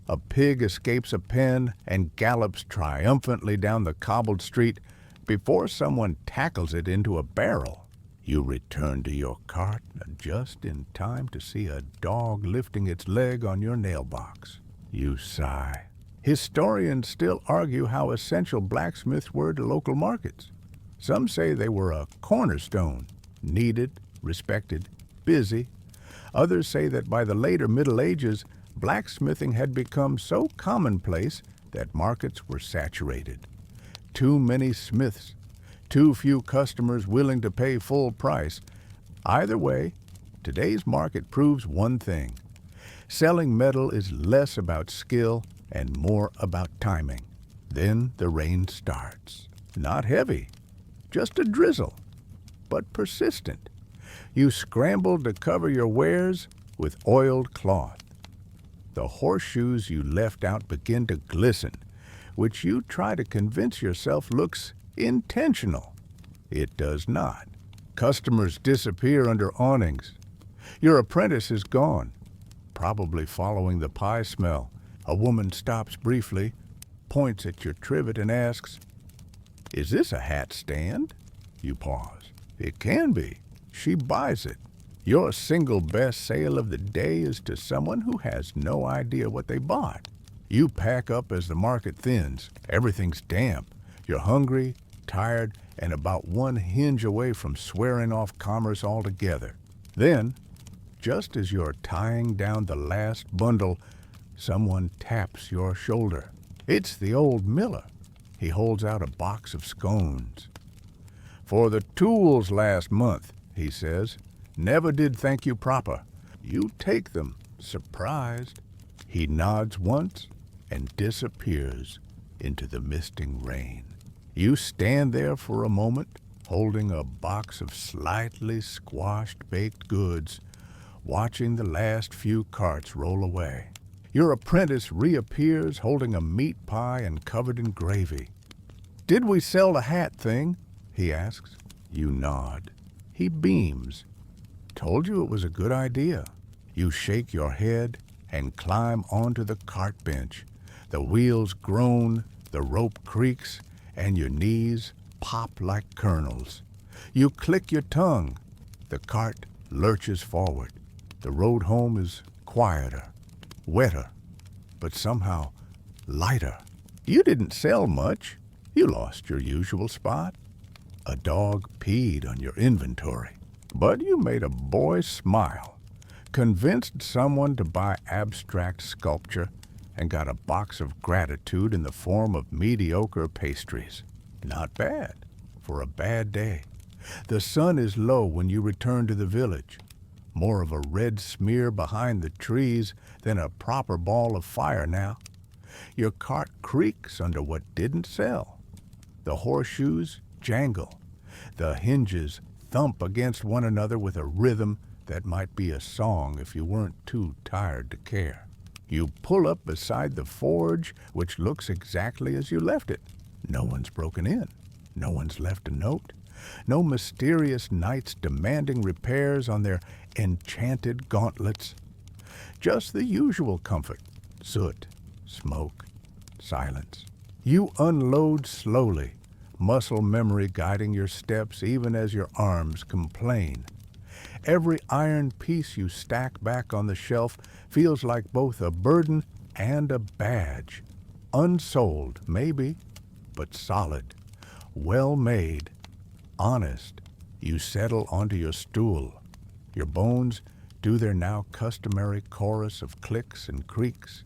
A pig escapes a pen and gallops triumphantly down the cobbled street before someone tackles it into a barrel. You return to your cart just in time to see a dog lifting its leg on your nail box. You sigh. Historians still argue how essential blacksmiths were to local markets. Some say they were a cornerstone, needed, respected, busy. Others say that by the later Middle Ages, blacksmithing had become so commonplace that markets were saturated. Too many smiths, too few customers willing to pay full price. Either way, today's market proves one thing. Selling metal is less about skill and more about timing. Then the rain starts. Not heavy, just a drizzle, but persistent. You scramble to cover your wares with oiled cloth. The horseshoes you left out begin to glisten, which you try to convince yourself looks intentional. It does not. Customers disappear under awnings. Your apprentice is gone, probably following the pie smell. A woman stops briefly, points at your trivet and asks, "Is this a hat stand?" You pause. It can be. She buys it. Your single best sale of the day is to someone who has no idea what they bought. You pack up as the market thins. Everything's damp. You're hungry, tired, and about one hinge away from swearing off commerce altogether. Then, just as you're tying down the last bundle, someone taps your shoulder. It's the old miller. He holds out a box of scones. "For the tools last month," he says. "Never did thank you proper." You take them, surprised. He nods once and disappears into the misting rain. You stand there for a moment, holding a box of slightly squashed baked goods, watching the last few carts roll away. Your apprentice reappears holding a meat pie and covered in gravy. "Did we sell the hat thing?" he asks. You nod. He beams. "Told you it was a good idea." You shake your head and climb onto the cart bench. The wheels groan, the rope creaks, and your knees pop like kernels. You click your tongue. The cart lurches forward. The road home is quieter, wetter, but somehow lighter. You didn't sell much. You lost your usual spot. A dog peed on your inventory. But you made a boy smile, convinced someone to buy abstract sculpture, and got a box of gratitude in the form of mediocre pastries. Not bad for a bad day. The sun is low when you return to the village. More of a red smear behind the trees than a proper ball of fire now. Your cart creaks under what didn't sell. The horseshoes jangle. The hinges thump against one another with a rhythm that might be a song if you weren't too tired to care. You pull up beside the forge, which looks exactly as you left it. No one's broken in. No one's left a note. No mysterious knights demanding repairs on their enchanted gauntlets. Just the usual comfort: soot, smoke, silence. You unload slowly, muscle memory guiding your steps even as your arms complain. Every iron piece you stack back on the shelf feels like both a burden and a badge. Unsold, maybe, but solid, well made, honest. You settle onto your stool. Your bones do their now customary chorus of clicks and creaks.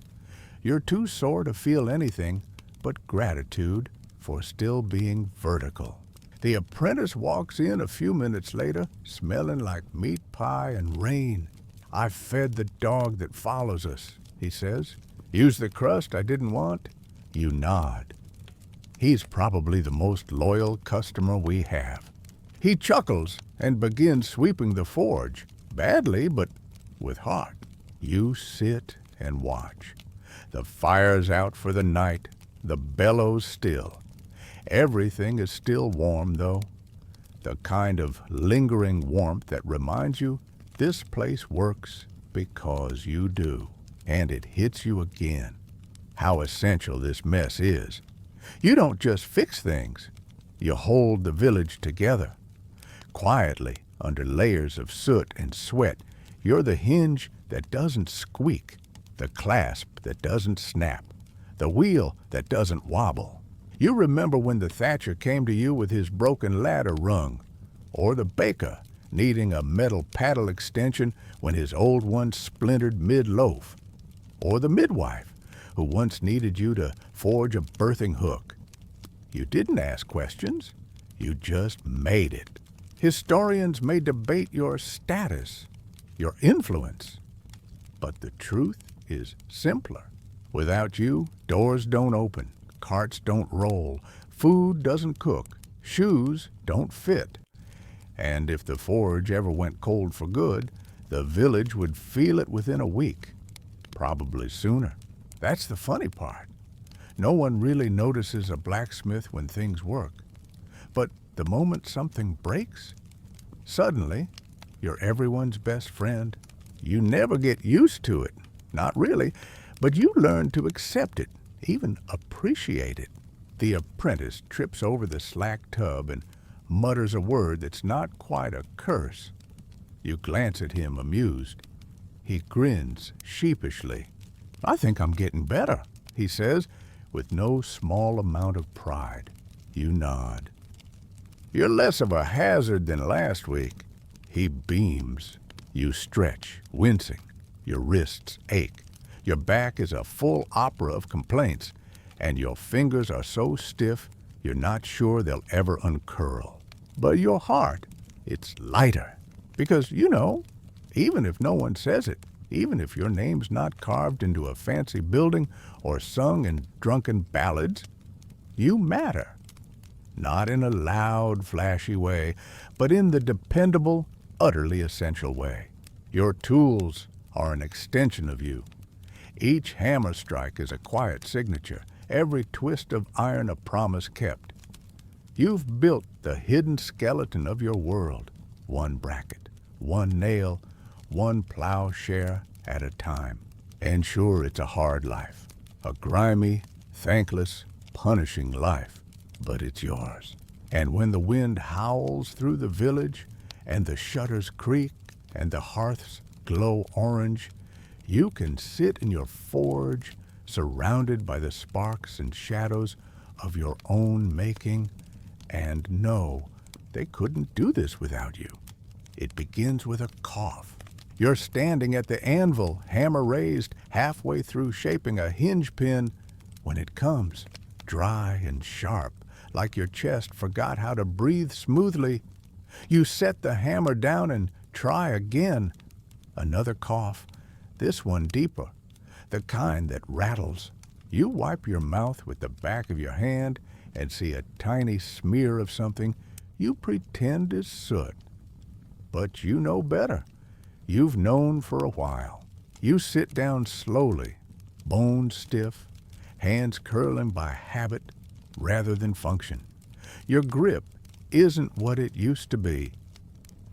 You're too sore to feel anything but gratitude for still being vertical. The apprentice walks in a few minutes later, smelling like meat pie and rain. "I've fed the dog that follows us," he says. "Use the crust I didn't want?" You nod. He's probably the most loyal customer we have. He chuckles and begins sweeping the forge, badly but with heart. You sit and watch. The fire's out for the night, the bellows still. Everything is still warm, though. The kind of lingering warmth that reminds you this place works because you do. And it hits you again. How essential this mess is. You don't just fix things. You hold the village together. Quietly, under layers of soot and sweat, you're the hinge that doesn't squeak, the clasp that doesn't snap, the wheel that doesn't wobble. You remember when the thatcher came to you with his broken ladder rung, or the baker needing a metal paddle extension when his old one splintered mid-loaf, or the midwife who once needed you to forge a birthing hook. You didn't ask questions. You just made it. Historians may debate your status, your influence, but the truth is simpler. Without you, doors don't open, carts don't roll, food doesn't cook, shoes don't fit. And if the forge ever went cold for good, the village would feel it within a week, probably sooner. That's the funny part. No one really notices a blacksmith when things work. But the moment something breaks, suddenly you're everyone's best friend. You never get used to it, not really, but you learn to accept it, even appreciate it. The apprentice trips over the slack tub and mutters a word that's not quite a curse. You glance at him, amused. He grins sheepishly. "I think I'm getting better," he says, with no small amount of pride. You nod. "You're less of a hazard than last week." He beams. You stretch, wincing. Your wrists ache. Your back is a full opera of complaints, and your fingers are so stiff you're not sure they'll ever uncurl. But your heart, it's lighter. Because, even if no one says it, even if your name's not carved into a fancy building or sung in drunken ballads, you matter. Not in a loud, flashy way, but in the dependable, utterly essential way. Your tools are an extension of you. Each hammer strike is a quiet signature, every twist of iron a promise kept. You've built the hidden skeleton of your world, one bracket, one nail, one plowshare at a time. And sure, it's a hard life, a grimy, thankless, punishing life, but it's yours. And when the wind howls through the village, and the shutters creak, and the hearths glow orange, you can sit in your forge, surrounded by the sparks and shadows of your own making, and know they couldn't do this without you. It begins with a cough. You're standing at the anvil, hammer raised, halfway through shaping a hinge pin, when it comes, dry and sharp, like your chest forgot how to breathe smoothly. You set the hammer down and try again, Another cough, this one deeper, the kind that rattles. You wipe your mouth with the back of your hand and see a tiny smear of something you pretend is soot. But you know better. You've known for a while. You sit down slowly, bones stiff, hands curling by habit rather than function. Your grip isn't what it used to be.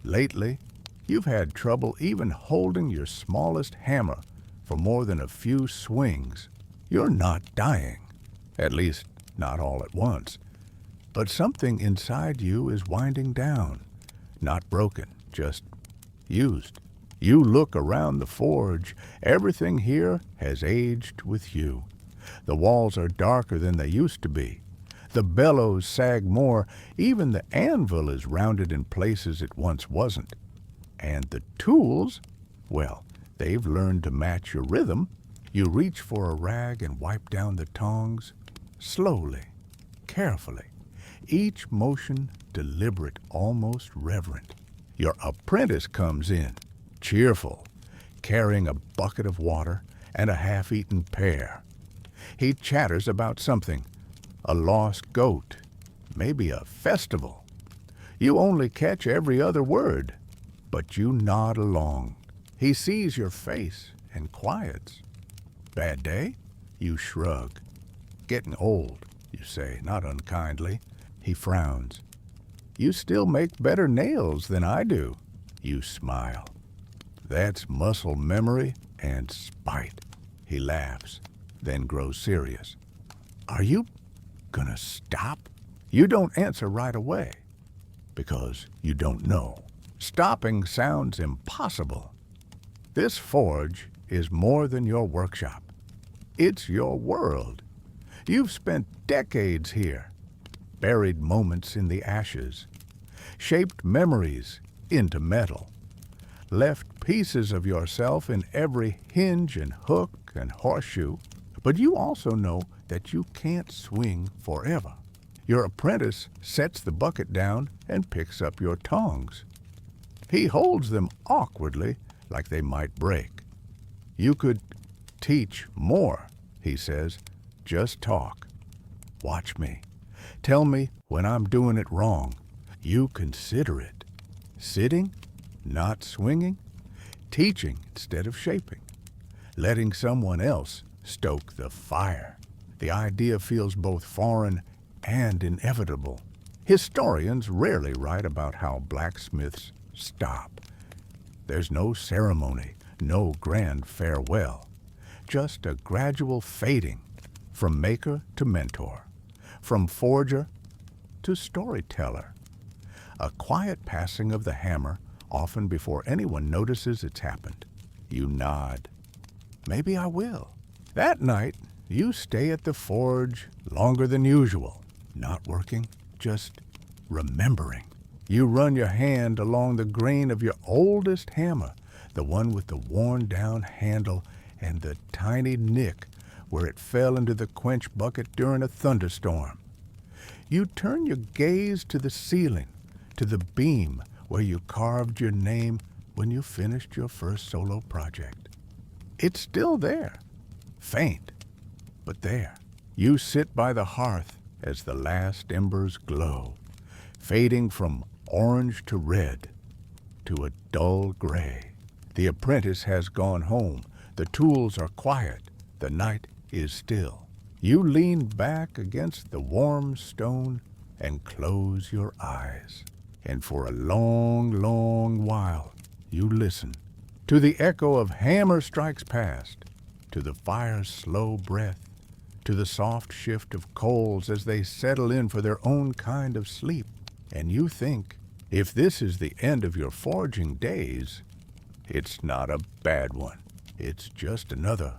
Lately, you've had trouble even holding your smallest hammer for more than a few swings. You're not dying, at least not all at once. But something inside you is winding down, not broken, just used. You look around the forge. Everything here has aged with you. The walls are darker than they used to be. The bellows sag more. Even the anvil is rounded in places it once wasn't. And the tools, well, they've learned to match your rhythm. You reach for a rag and wipe down the tongs, slowly, carefully, each motion deliberate, almost reverent. Your apprentice comes in, cheerful, carrying a bucket of water and a half-eaten pear. He chatters about something, a lost goat, maybe a festival. You only catch every other word, but you nod along. He sees your face and quiets. Bad day? You shrug. Getting old, you say, not unkindly. He frowns. You still make better nails than I do. You smile. That's muscle memory and spite. He laughs, then grows serious. Are you gonna stop? You don't answer right away, because you don't know. Stopping sounds impossible. This forge is more than your workshop. It's your world. You've spent decades here, buried moments in the ashes, shaped memories into metal, left pieces of yourself in every hinge and hook and horseshoe. But you also know that you can't swing forever. Your apprentice sets the bucket down and picks up your tongs. He holds them awkwardly, like they might break. You could teach more, he says. Just talk. Watch me. Tell me when I'm doing it wrong. You consider it. Sitting, not swinging, teaching instead of shaping, letting someone else stoke the fire. The idea feels both foreign and inevitable. Historians rarely write about how blacksmiths stop. There's no ceremony, no grand farewell, just a gradual fading from maker to mentor, from forger to storyteller. A quiet passing of the hammer, often before anyone notices it's happened. You nod. Maybe I will. That night, you stay at the forge longer than usual, not working, just remembering. You run your hand along the grain of your oldest hammer, the one with the worn-down handle and the tiny nick where it fell into the quench bucket during a thunderstorm. You turn your gaze to the ceiling, to the beam where you carved your name when you finished your first solo project. It's still there, faint, but there. You sit by the hearth as the last embers glow, fading from orange to red to a dull gray. The apprentice has gone home. The tools are quiet. The night is still. You lean back against the warm stone and close your eyes. And for a long, long while, you listen to the echo of hammer strikes past, to the fire's slow breath, to the soft shift of coals as they settle in for their own kind of sleep. And you think, if this is the end of your forging days, it's not a bad one. It's just another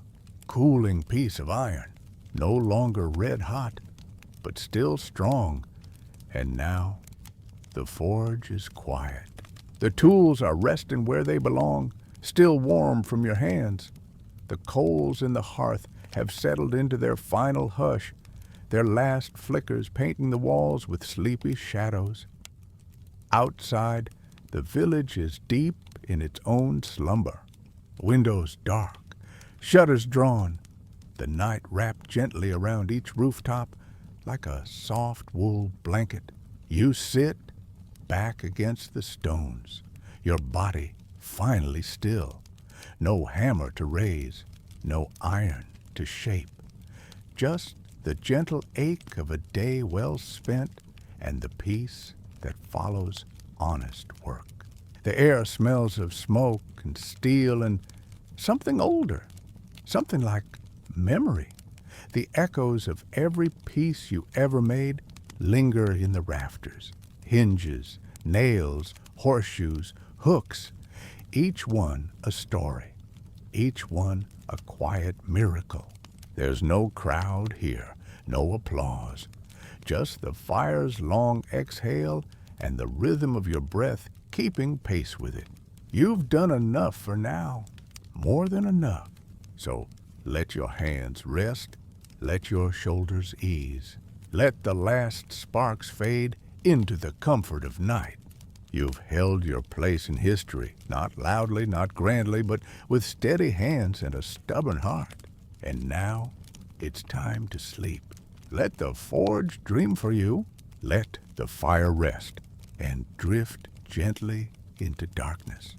cooling piece of iron, no longer red hot, but still strong. And now, the forge is quiet. The tools are resting where they belong, still warm from your hands. The coals in the hearth have settled into their final hush, their last flickers painting the walls with sleepy shadows. Outside, the village is deep in its own slumber. Windows dark, shutters drawn, the night wrapped gently around each rooftop like a soft wool blanket. You sit back against the stones, your body finally still. No hammer to raise, no iron to shape. Just the gentle ache of a day well spent and the peace that follows honest work. The air smells of smoke and steel and something older, something like memory. The echoes of every piece you ever made linger in the rafters. Hinges, nails, horseshoes, hooks, each one a story, each one a quiet miracle. There's no crowd here, no applause, just the fire's long exhale and the rhythm of your breath keeping pace with it. You've done enough for now, more than enough. So let your hands rest, let your shoulders ease. Let the last sparks fade into the comfort of night. You've held your place in history, not loudly, not grandly, but with steady hands and a stubborn heart. And now it's time to sleep. Let the forge dream for you, let the fire rest, and drift gently into darkness.